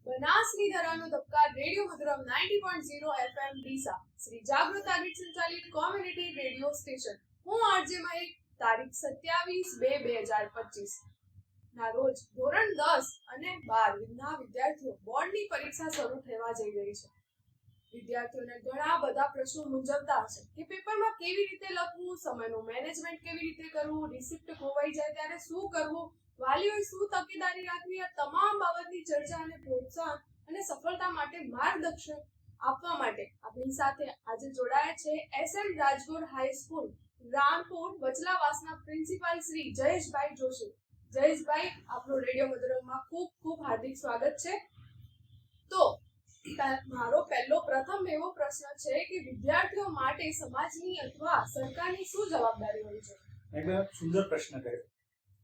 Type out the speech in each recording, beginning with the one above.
બનાસની ધરાનો ધબકાર radio Madhuram 90.0 FM Deesa Shri જાગૃતા ગીત સંચાલિત community radio station હું આરજે મયંક તારીખ 27/2/2025 ના રોજ ધોરણ 10 અને 12 ના વિદ્યાર્થીઓ બોર્ડની પરીક્ષા શરૂ થવા જઈ રહી છે. વિદ્યાર્થીઓને ઘણા બધા પ્રશ્નો મૂંઝવતા હશે કે પેપરમાં કેવી રીતે લખવું, સમયનું મેનેજમેન્ટ કેવી રીતે કરવું, રિસિપ્ટ ખોવાઈ જાય ત્યારે શું કરવું, વાલીઓએ શું તકેદારી રાખવી. આ તમામ બાબતની ચર્ચા અને પ્રોત્સાહન અને સફળતા માટે માર્ગદર્શન આપવા માટે આપણી સાથે આજે જોડાયા છે SM રાજગોર હાઈસ્કૂલ રામપુર વચલાવાસના પ્રિન્સિપાલ શ્રી જયેશભાઈ જોશી. જયેશભાઈ, આપનું રેડિયો મધુરમમાં ખૂબ ખૂબ હાર્દિક સ્વાગત છે. તો મારો પ્રથમ એવો પ્રશ્ન છે કે વિદ્યાર્થીઓ માટે સમાજની અથવા સરકારની શું જવાબદારી હોય છે? એક સુંદર પ્રશ્ન કર્યો.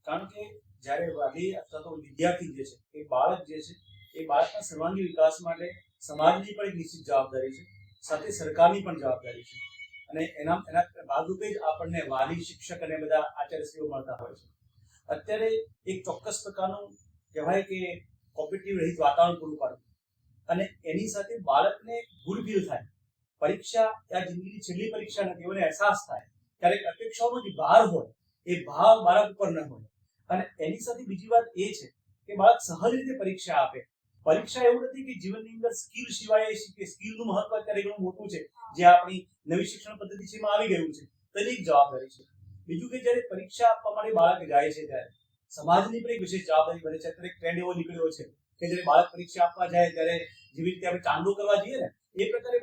કારણ કે જ્યારે વાલી અથવા તો વિદ્યાર્થી જે છે એ બાળક જે છે એ બાળકના સર્વાંગી વિકાસ માટે સમાજની પણ એક નિશ્ચિત જવાબદારી છે, સાથે સરકારની પણ જવાબદારી છે. અને એના ભાગરૂપે જ આપણને વાલી, શિક્ષક અને બધા આચાર્યશ્રીઓ મળતા હોય છે. અત્યારે એક ચોક્કસ પ્રકારનું કહેવાય કે કોમ્પિટિટિવ રહિત વાતાવરણ પૂરું પાડવું અને એની સાથે બાળકને ગુડ ફીલ થાય. પરીક્ષા આ જિંદગીની છેલ્લી પરીક્ષા નથી, એવો અહેસાસ થાય. ક્યારેક અપેક્ષાઓનો જે ભાર હોય એ ભાવ બાળક ઉપર ન હોય. અને એની સાથે બીજી વાત એ છે કે બાળક સહજ રીતે પરીક્ષા આપે. પરીક્ષા એવું નથી કે જીવનની અંદર સ્કિલ સિવાય કે સ્કિલનું મહત્વ અત્યારે ઘણું મોટું છે, જે આપણી નવી શિક્ષણ પદ્ધતિ છે એમાં આવી ગયું છે. તેની એક જવાબદારી છે. બીજું કે જ્યારે પરીક્ષા આપવા માટે બાળક જાય છે ત્યારે સમાજની પણ એક વિશેષ જવાબદારી બને છે. અત્યારે એક ટ્રેન્ડ એવો નીકળ્યો છે કે જ્યારે બાળક પરીક્ષા આપવા જાય ત્યારે જેવી રીતે આપણે ચાંદો કરવા જઈએ ને એ પ્રકારે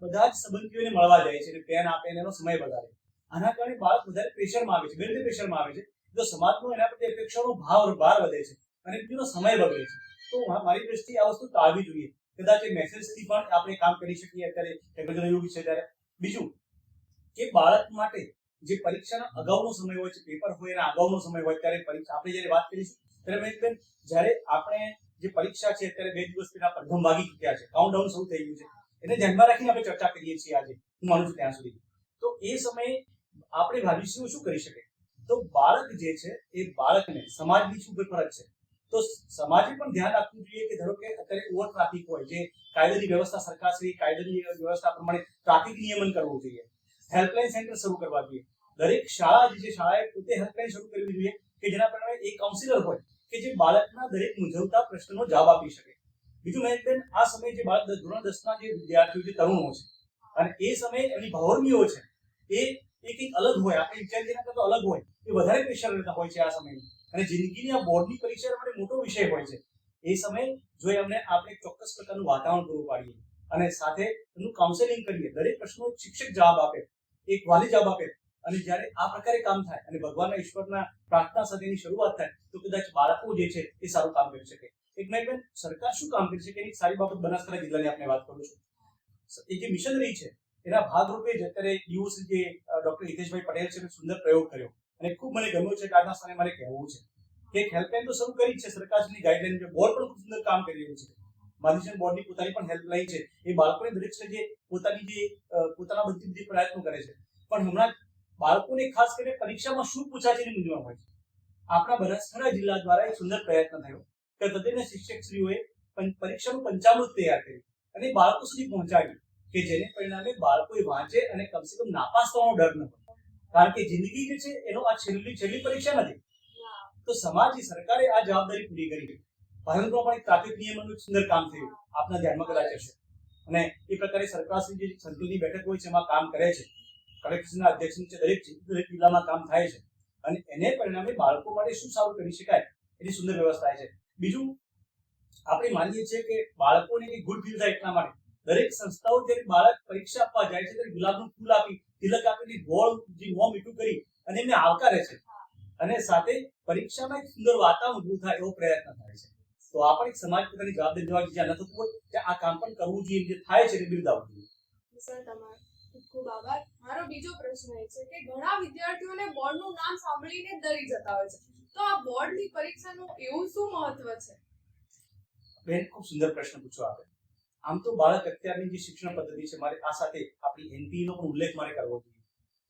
બધા જ સંબંધીઓને મળવા જાય છે અને પેન આપે અને એનો સમય બગાડે. આના કારણે બાળક વધારે પ્રેશરમાં આવે છે. બે રીતે પ્રેશરમાં આવે છે. તો સમાજનો એના પ્રત્યે અપેક્ષાનો ભાર વધે છે અને બીજો સમય બગડે છે. તો મારી દ્રષ્ટિએ આ વસ્તુ ટાળવી જોઈએ. કદાચ એ મેસેજથી પણ આપણે કામ કરી શકીએ અત્યારે ટેકનોલોજીનો યુગ છે ત્યારે. બીજું કે બાળક માટે જે પરીક્ષાનો અગાઉનો સમય હોય છે, પેપર હોય એના અગાઉનો સમય હોય ત્યારે પરીક્ષા આપણે જ્યારે વાત કરીશું ત્યારે બેન જ્યારે આપણે જે પરીક્ષા છે અત્યારે 2 દિવસ પહેલા પ્રથમ વાગી ચૂક્યા છે, કાઉન્ટડાઉન શરૂ થઈ ગયું છે, એને ધ્યાનમાં રાખીને આપણે ચર્ચા કરીએ છીએ આજે, હું માનું છું ત્યાં સુધી. તો એ સમયે આપણે વાલીઓ શું કરી શકે? તો બાળક જે છે એ બાળકને સમાજની શું ફરજ છે તો સમાજે પણ ધ્યાન રાખવું જોઈએ કે ધારો કે અત્યારે ઓવર ટ્રાફિક હોય, જે કાયદાની વ્યવસ્થા સરકારશ્રી કાયદાની વ્યવસ્થા પ્રમાણે ટ્રાફિક નિયમન કરવું જોઈએ. હેલ્પલાઇન સેન્ટર શરૂ કરવા જોઈએ. દરેક શાળા જે છે શાળાએ પોતે હેલ્પલાઇન શરૂ કરવી જોઈએ કે જેના પરિણામે એક કાઉન્સિલર હોય કે જે બાળકના દરેક મૂંઝવતા પ્રશ્નનો જવાબ આપી શકે. બીજું મહેકબેન, આ સમયે જે બાળક ધોરણ 10 ના જે વિદ્યાર્થીઓ, જે તરુણો છે અને એ સમયે એની ભાવરમીઓ છે એ કંઈક અલગ હોય, આપણે વિચારીએ એના કરતા અલગ હોય, એ વધારે પ્રેશર લેતા હોય છે આ સમયે. અને જિંદગીની આ બોર્ડની પરીક્ષા માટે મોટો વિષય હોય છે. એ સમયે જો એમને આપણે ચોક્કસ પ્રકારનું વાતાવરણ પૂરું પાડીએ અને સાથે એનું કાઉન્સેલિંગ કરીએ, દરેક પ્રશ્નો શિક્ષક જવાબ આપે, એક વાલી જવાબ આપે, અને જ્યારે આ પ્રકારે કામ થાય અને ભગવાનના ઈશ્વરના પ્રાર્થના સાથેની શરૂઆત થાય તો કદાચ બાળકો જે છે એ સારું કામ કરી શકે. એક મેડમ, સરકાર શું કામ કરી શકે એની સારી બાબત બનાસકાંઠા જિલ્લાની આપણે વાત કરું છું. એ જે મિશનરી છે એના ભાગરૂપે જ અત્યારે યુએસી જે ડોક્ટર હિતેશભાઈ પટેલ છે એને સુંદર પ્રયોગ કર્યો અને ખૂબ મને ગમ્યો છે કે આજના સમયે મારે કહેવું છે કે એક હેલ્પલાઇન તો શરૂ કરી છે સરકારની ગાઈડલાઈન, બોર્ડ પણ ખૂબ સુંદર કામ કરી રહ્યું છે. માધ્યમ બોર્ડની પોતાની પણ હેલ્પલાઇન છે. એ બાળકોને દરેક સ્ટેજે પોતાના બધી પ્રયત્નો કરે છે. પણ હમણાં બાળકોને ખાસ કરીને પરીક્ષામાં શું પૂછાશે એની મૂંઝવણ હોય છે. આપણા બનાસકાંઠા જિલ્લા દ્વારા એક સુંદર પ્રયત્ન થયો કે તદ્દન શિક્ષકશ્રીઓએ પરીક્ષાનું પંચામૃત તૈયાર કર્યું અને બાળકો સુધી પહોંચાડ્યું કે જેને પરિણામે બાળકોએ વાંચે અને કમસે કમ નાપાસ થવાનો ડર ન હોય. કારણ કે જિંદગી જે છે એનો આ છેલ્લી પરીક્ષા નથી. તો સમાજની સરકારે આ જવાબદારી પૂરી કરી. ભારતમાં પણ એક ટ્રાફિક નિયમનનું સુંદર કામ થયું, આપના ધ્યાનમાં કદાચ હશે. અને એ પ્રકારે સરકારશ્રી જે સંકલનની બેઠક હોય છે એમાં કામ કરે છે. કલેક્ટરના અધ્યક્ષ નીચે દરેક જિલ્લામાં કામ થાય છે અને એને પરિણામે બાળકો માટે શું સારું કરી શકાય એની સુંદર વ્યવસ્થા છે. બીજું, આપણે માનીએ છીએ કે બાળકોને ગુડ ફીલ થાય એટલા માટે દરેક સંસ્થાઓ જ્યારે બાળક પરીક્ષા આપવા જાય છે ત્યારે ગુલાબનું ફૂલ આપી, તિલક આપીને ગોળ જે મોં મીઠું કરી અને એમને આવકારે છે અને સાથે પરીક્ષામાં એક સુંદર વાતાવરણ ઊભું થાય એવો પ્રયત્ન થાય છે. તો આ પણ એક સમાજ પોતાની જવાબદારી લેવા જ્યાં ન થતું હોય ત્યાં આ કામ પણ કરવું જોઈએ. જે થાય છે એ બિરદાવવું જોઈએ. સર, તમારો ખૂબ ખૂબ આભાર. મારો બીજો પ્રશ્ન એ છે કે ઘણા વિદ્યાર્થીઓને બોર્ડનું નામ સાંભળીને ડરી જતા હોય છે, તો આ બોર્ડની પરીક્ષાનું એવું શું મહત્વ છે? બેન, ખૂબ સુંદર પ્રશ્ન પૂછો આપે. આમ તો બાળક અત્યારની જે શિક્ષણ પદ્ધતિ છે, મારે આ સાથે આપણી એનપી નો પણ ઉલ્લેખ મારે કરવો જોઈએ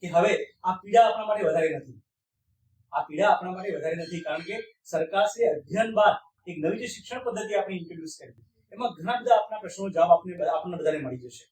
કે હવે આ પીડા આપણા માટે વધારે નથી. કારણ કે સરકારશ્રીએ અધ્યયન બાદ એક નવી જે શિક્ષણ પદ્ધતિ આપણે ઇન્ટ્રોડ્યુસ કરી એમાં ઘણા બધા આપણા પ્રશ્નોનો જવાબ આપણને બધાને મળી જશે.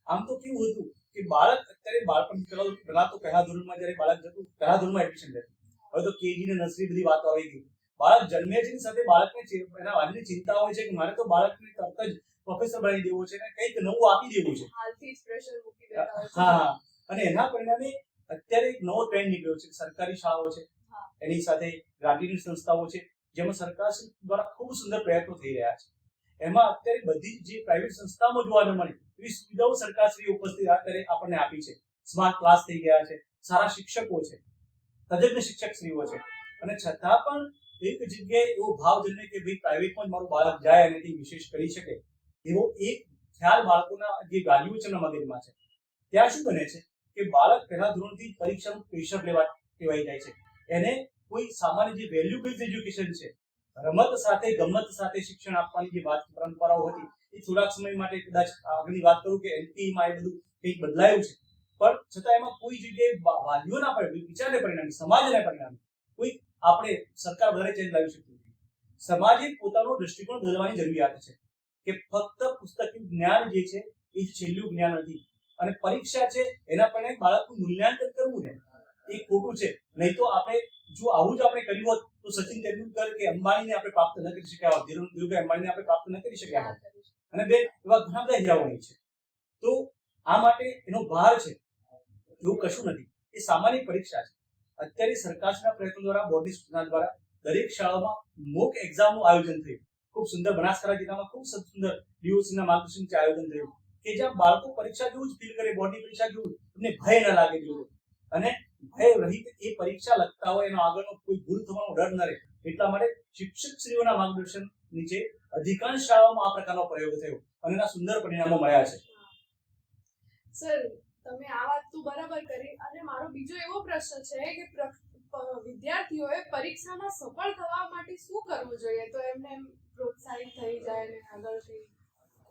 આમ તો કેવું હતું કે બાળક અત્યારે બાળપણ પહેલા તો પહેલા ધોરણમાં જ્યારે બાળક જતું પહેલા ધોરણમાં એડમિશન લેતું, હવે તો કેજી ને નર્સરી બધી વાતો આવી ગઈ. બાળક જન્મે છે સાથે બાળકને એના વાલીની ચિંતા હોય છે કે મારે તો બાળકને તરત જ પ્રોફેસર બનાવી દેવો છે ને કંઈક નવું આપી દેવું છે. હાલથી જ પ્રેશર મૂકી દેતા હોય છે. હા, અને એના પરિણામે અત્યારે એક નવો ટ્રેન્ડ નીકળ્યો છે. સરકારી શાળાઓ છે, એની સાથે ગ્રાન્ટેડ સંસ્થાઓ છે, જેમાં સરકાર દ્વારા ખૂબ સુંદર પ્રયત્નો થઈ રહ્યા છે. એમાં અત્યારે બધી જે પ્રાઇવેટ સંસ્થાઓ જોવા ન મળે એવી સુવિધાઓ સરકારશ્રીએ ઉપસ્થિત આપણને આપી છે. સ્માર્ટ ક્લાસ થઈ ગયા છે, સારા શિક્ષકો છે, તજજ્ઞ શિક્ષકશ્રીઓ છે, અને છતાં પણ એક જગ્યાએ એવો ભાવ જન્મે કે ભાઈ પ્રાઇવેટમાં જ મારું બાળક જાય અને તે વિશેષ કરી શકે એવો એક ખ્યાલ બાળકોના જે વાલીઓ છે એમના મગજમાં છે. ત્યાં શું બને છે કે બાળક પહેલા ધોરણથી પરીક્ષાનું પ્રેશર લેવાઈ જાય છે. એને કોઈ સામાન્ય જે વેલ્યુ બેઝ એજ્યુકેશન છે, રમત સાથે ગમત સાથે શિક્ષણ આપવાની જે પરંપરાઓ હતી એ થોડાક સમય માટે કદાચ આગળની વાત કરું કે એનપીમાં એ બધું કંઈક બદલાયું છે, પણ છતાં એમાં કોઈ જગ્યાએ વાલીઓના વિચારને પરિણામે, સમાજને પરિણામે કોઈ આપણે સરકાર વધારે ચેન્જ લાવી શકતી નથી. સમાજે પોતાનો દ્રષ્ટિકોણ બદલવાની જરૂરિયાત છે કે ફક્ત પુસ્તકનું જ્ઞાન જે છે એ જ છેલ્લું જ્ઞાન નથી, અને પરીક્ષા છે એના પરિણામે બાળકનું મૂલ્યાંકન કરવું ને એ ખોટું છે. નહીં તો આપણે જો આવું જ આપણે કર્યું હોત તો સચિન તેંડુલકર કે અંબાણીને આપણે પ્રાપ્ત ન કરી શક્યા હોત, ધીરુભાઈ અંબાણીને આપણે પ્રાપ્ત ન કરી શક્યા હોત, અને બે એવા ઘણા બધા હીરાઓ છે. તો આ માટે એનો ભાર છે, એવું કશું નથી. એ સામાન્ય પરીક્ષા છે. અત્યારે સરકારના પ્રયત્નો દ્વારા, બોર્ડની સૂચના દ્વારા દરેક શાળામાં મોક એક્ઝામનું આયોજન થયું. ખૂબ સુંદર બનાસકાંઠા જિલ્લામાં ખૂબ સુંદર ડીઓસીના માર્ગદર્શનથી આયોજન થયું કે જ્યાં બાળકો પરીક્ષા જેવું જ ફીલ કરે, બોર્ડની પરીક્ષા જેવું, એમને ભય ન લાગે જેવું, અને ભય રહિત એ પરીક્ષા લખતા હોય, એનો આગળનો કોઈ ભૂલ થવાનો ડર ન રહે. એટલા માટે શિક્ષકશ્રીઓના માર્ગદર્શન નીચે અધિકાંશ શાળાઓમાં આ પ્રકારનો પ્રયોગ થયો અને એના સુંદર પરિણામો મળ્યા છે. સર, તમે આ વાત તો બરાબર કરી, અને મારો બીજો એવો પ્રશ્ન છે કે વિદ્યાર્થીઓએ પરીક્ષામાં સફળ થવા માટે શું કરવું જોઈએ તો એમને એમ પ્રોત્સાહિત થઈ જાય ને આગળથી?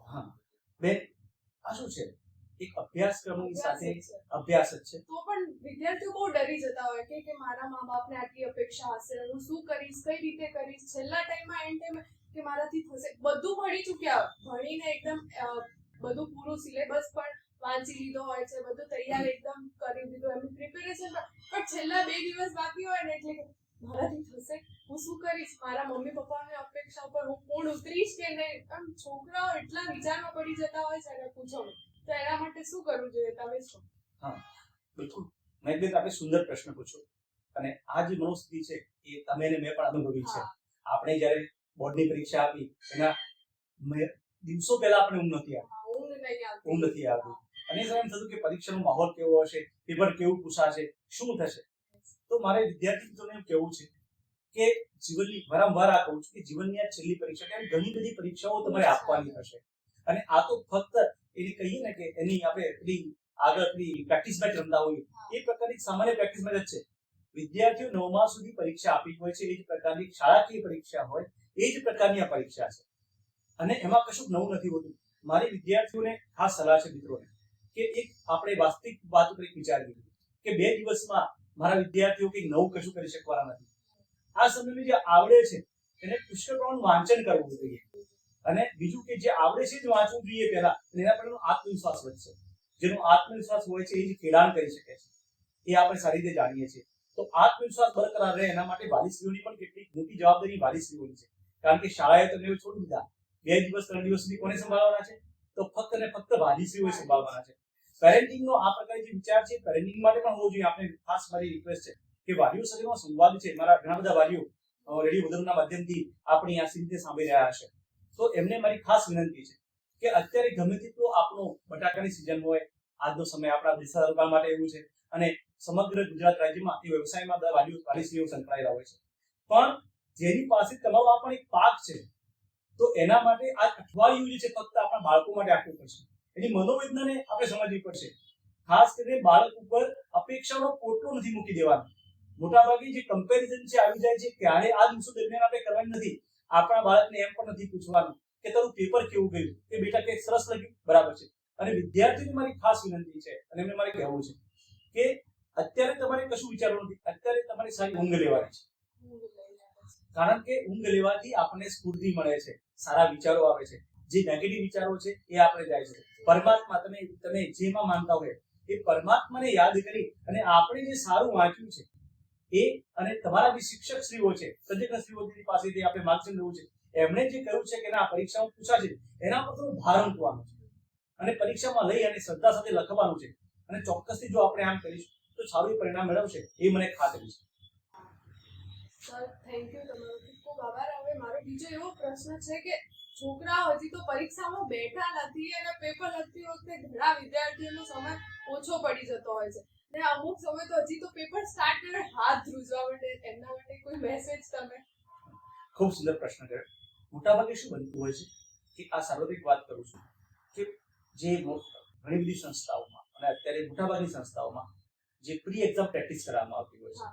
હા બેન, આ શું છે, એક અભ્યાસક્રમની સાથે અભ્યાસ જ છે. તો પણ વિદ્યાર્થીઓ બહુ ડરી જતા હોય કે મારા મા બાપને આટલી અપેક્ષા હશે, હું શું કરીશ, કઈ રીતે કરીશ, છેલ્લા ટાઈમમાં એન્ડ ટાઈમે કે મારાથી થશે. બધું ભણી ચૂક્યા હોય, ભણીને એકદમ બધું પૂરું સિલેબસ પણ વાંચી લીધો હોય છે, બધું તૈયાર એકદમ કરી દીધું, એમની પ્રિપેરેશન પણ છેલ્લા 2 દિવસ બાકી હોય ને એટલે મારાથી થશે, હું શું કરીશ, મારા મમ્મી પપ્પાની અપેક્ષા ઉપર હું પૂર્ણ ઉતરીશ કે નહીં. આમ છોકરાઓ એટલા વિચારમાં પડી જતા હોય છે ને પૂછો. તો એના માટે શું કરવું જોઈએ, તમે શું? હા બિલકુલ, મેઘબેન આપણે સુંદર પ્રશ્ન પૂછ્યો, અને આ જે મનોસ્થિતિ છે એ તમે ને મેં પણ અનુભવી છે. આપણે જ્યારે બોર્ડની પરીક્ષા આપી એના દિવસો પહેલા આપણે ઊંઘ નથી આવતી, અને એ એમ થતું કે પરીક્ષાનો માહોલ કેવો હશે, પેપર કેવું પૂછાશે, શું થશે. તો મારે વિદ્યાર્થી મિત્રોને એમ કહેવું છે કે જીવનની વારંવાર આ કહું છું કે જીવનની આ છેલ્લી પરીક્ષા, કેમ ઘણી બધી પરીક્ષાઓ તમારે આપવાની થશે, અને આ તો ફક્ત એને કહીએ ને કે એની આપણે પેલી આગળ પેલી પ્રેક્ટિસ મેચ રમતા હોઈએ એ પ્રકારની સામાન્ય પ્રેક્ટિસ મેચ જ છે. વિદ્યાર્થીઓ 9મા સુધી પરીક્ષા આપી હોય છે, એ જ પ્રકારની શાળાકીય પરીક્ષા હોય એ જ પ્રકારની આ પરીક્ષા છે, અને એમાં કશું નવું નથી હોતું. મારી વિદ્યાર્થીઓને ખાસ સલાહ છે મિત્રોને કે એક આપણે વાસ્તવિક વાત ઉપર વિચાર કરીએ કે 2 દિવસમાં મારા વિદ્યાર્થીઓ કંઈક નવું કશું કરી શકવાના નથી. આ સમયમાં જે આવડે છે એને પુષ્કળ પ્રમાણમાં વાંચન કરવું જોઈએ, અને બીજું કે જે આવડે છે જ વાંચવું જોઈએ પહેલા, એના પર આત્મવિશ્વાસ વધશે. જેનો આત્મવિશ્વાસ હોય છે એ જ ખેડાણ કરી શકે છે, એ આપણે સારી રીતે જાણીએ છીએ. તો આત્મવિશ્વાસ બરકરાર રહે એના માટે વાલીશ્રીઓની પણ કેટલીક મોટી જવાબદારી વાલીશ્રીઓની છે, કારણ કે શાળાએ તમને છોડી દીધા, 2 દિવસ 3 દિવસ સુધી કોને સંભાળવાના છે? તો ફક્ત ને ફક્ત વાલીશ્રીઓએ સંભાળવાના છે. પેરેન્ટિંગનો આ પ્રકારે જે વિચાર છે પેરેન્ટિંગ માટે પણ હોવો જોઈએ. આપણે ખાસ મારી રિક્વેસ્ટ છે કે વાલીઓ સાથેનો સંવાદ છે, મારા ઘણા બધા વાલીઓ રેડિયો વદનના માધ્યમથી આપણી આ રીતે સાંભળી રહ્યા હશે, તો એમને મારી ખાસ વિનંતી છે કે અત્યારે ગમે તેટલો આપણો બટાકાની સિઝન હોય, આજનો સમય આપણા દેશ સરકાર માટે એવું છે, અને સમગ્ર ગુજરાત રાજ્યમાં એ વ્યવસાયમાં વાલીશ્રીઓ સંકળાયેલા હોય છે, પણ જેની પાસે તમારો આ પણ એક પાક છે, તો એના માટે આ અઠવાડિયું જે છે ફક્ત આપણા બાળકો માટે આપવું પડશે. એની મનોવેદનાને આપણે સમજવી પડશે. ખાસ કરીને બાળક ઉપર અપેક્ષાનો પોટલો નથી મૂકી દેવાનો. મોટાભાગે જે કમ્પેરિઝન છે આવી જાય છે ત્યારે આ દિવસો દરમિયાન આપણે કરવાની નથી. આપણા બાળકને એમ પણ નથી પૂછવાનું કે તારું પેપર કેવું ગયું, કે બેટા કે સરસ લખ્યું, બરાબર છે. અને વિદ્યાર્થીઓને મારી ખાસ વિનંતી છે, અને એમને મારે કહેવું છે કે અત્યારે તમારે કશું વિચારવું નથી, અત્યારે તમારે સારી ઊંઘ લેવાની છે, કારણ કે ઊંઘ લેવાથી આપણને સ્ફૂર્તિ મળે છે, સારા વિચારો આવે છે. જે નેગેટિવ વિચારો છે એ આપણે જાય છે. પરમાત્મા તમે જેમાં માનતા હોય એ પરમાત્માને યાદ કરી અને આપણે જે સારું વાંચ્યું છે એ અને તમારા જે શિક્ષક શ્રીઓ છે તજજ્ઞ શ્રીઓની પાસેથી આપણે માર્ગદર્શન લેવું છે. એમણે જે કહ્યું છે કે ના પરીક્ષામાં પૂછાશે એના પર થોડું ભાર મૂકવાનું છે અને પરીક્ષામાં લઈ અને શ્રદ્ધા સાથે લખવાનું છે અને ચોક્કસથી જો આપણે આમ કરીશું તો સારું પરિણામ મેળવશે એ મને ખાતરી છે. સર થેન્ક યુ, તમારો ખૂબ ખૂબ આભાર. હવે મારો બીજો એવો પ્રશ્ન છે કે છોકરાઓ હજી તો પરીક્ષામાં બેઠા નથી અને પેપર લખતી વખતે ઘણા વિદ્યાર્થીઓનો સમય ઓછો પડી જતો હોય છે ને અમુક સમય તો હજી તો પેપર સ્ટાર્ટ કરે હાથ ધ્રુજવા માટે, એમના માટે કોઈ મેસેજ તમે? ખૂબ સુંદર પ્રશ્ન કર્યો. મોટાભાગે શું બનતું હોય છે કે આ સાર્વત્રિક વાત કરું છું કે જે ઘણી બધી સંસ્થાઓમાં અને અત્યારે મોટાભાગની સંસ્થાઓમાં જે પ્રી એક્ઝામ પ્રેક્ટિસ કરવામાં આવતી હોય છે,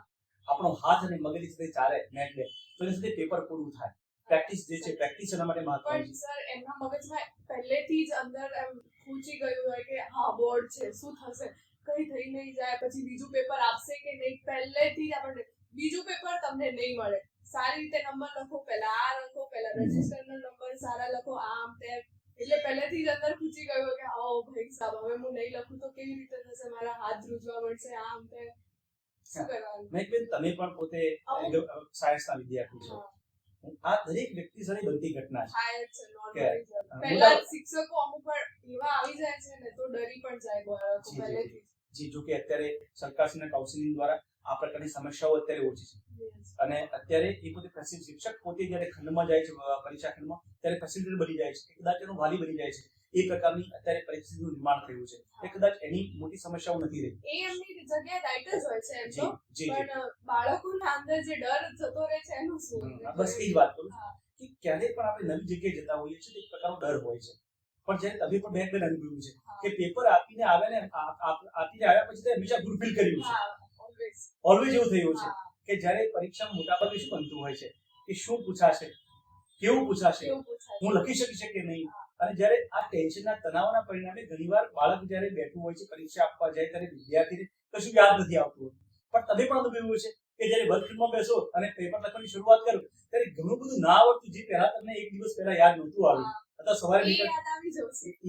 આપણો હાથ અને મગજ સાથે ચાલે નેટ ડે તો એની સાથે પેપર પૂરું થાય. પ્રેક્ટિસ જે છે પ્રેક્ટિસ એના માટે મહત્વની પણ સર એમના મગજમાં પહેલેથી જ અંદર એમ ખૂંચી ગયું હોય કે હા બોર્ડ છે, શું થશે, કઈ થઈ નહીં જાય, પછી બીજું પેપર આપશે કે નહીં, પહેલેથી જ આપણને બીજું પેપર તમને નહીં મળે, સારી રીતે નંબર લખો, પહેલા આ લખો, પહેલા રજિસ્ટરનો નંબર સારા લખો, આમ તેમ, એટલે પહેલેથી જ અંદર ખૂંચી ગયું કે ઓ ભાઈ સાહેબ હવે હું નહીં લખું તો કેવી રીતે થશે, મારા હાથ ધ્રુજવા મળશે, આમ તેમ. શું કરવાનું? બેન તમે પણ પોતે સાયન્સના વિદ્યાર્થી છો. આ દરેક વ્યક્તિ સાથે બનતી ઘટના છે. થાય જ છે normally sir. પહેલા જ શિક્ષકો અમુક વાર એવા આવી જાય છે ને તો ડરી પણ જાય બાળકો પહેલેથી. જી જો કે અત્યારે સરકારશ્રીના કાઉન્સિલિંગ દ્વારા આ પ્રકારની સમસ્યાઓ અત્યારે ઓછી છે અને અત્યારે એ પોતે શિક્ષક પોતે જ્યારે ખંડમાં જાય છે પરીક્ષા ખંડમાં ત્યારે ફેસિલિટેટર બની જાય છે, કદાચ એનો વાલી બની જાય છે. એ પ્રકારની અત્યારે પરિસ્થિતિનું નિર્માણ થયું છે. એ કદાચ એની મોટી સમસ્યાઓ નથી રહી. એ એમની જગ્યાએ રાઈટ જ હોય છે એમ તો, જી પણ બાળકોના અંદર જે ડર જતો રહે છે એનું શું? બસ એ જ વાત કરું કે ક્યારે પણ આપણે નવી જગ્યાએ જતા હોઈએ છીએ એક પ્રકારનો ડર હોય છે. પણ જ્યારે તમે પણ બેન અનુભવ્યું છે કે પેપર આપીને આવે ને આપીને આવ્યા પછી તે હંમેશા ગુડ ફીલ કર્યું છે. ઓલવેઝ એવું થયું છે કે જ્યારે પરીક્ષામાં મોટાભાગે શું બનતું હોય છે કે શું પૂછાશે, કેવું પૂછાશે, હું લખી શકીશ કે નહીં. અને જ્યારે આ ટેન્શનના તણાવના પરિણામે ઘણીવાર બાળક જ્યારે બેઠું હોય છે પરીક્ષા આપવા જાય ત્યારે વિદ્યાર્થીને કશું યાદ નથી આવતું. પણ તમે પણ અનુભવ્યું છે કે જ્યારે વર્ગખંડમાં બેસો અને પેપર લખવાની શરૂઆત કરો ત્યારે ઘણું બધું ના આવડતું જે પહેલા તમને એક દિવસ પહેલા યાદ નહોતું આવ્યું અથવા સવારે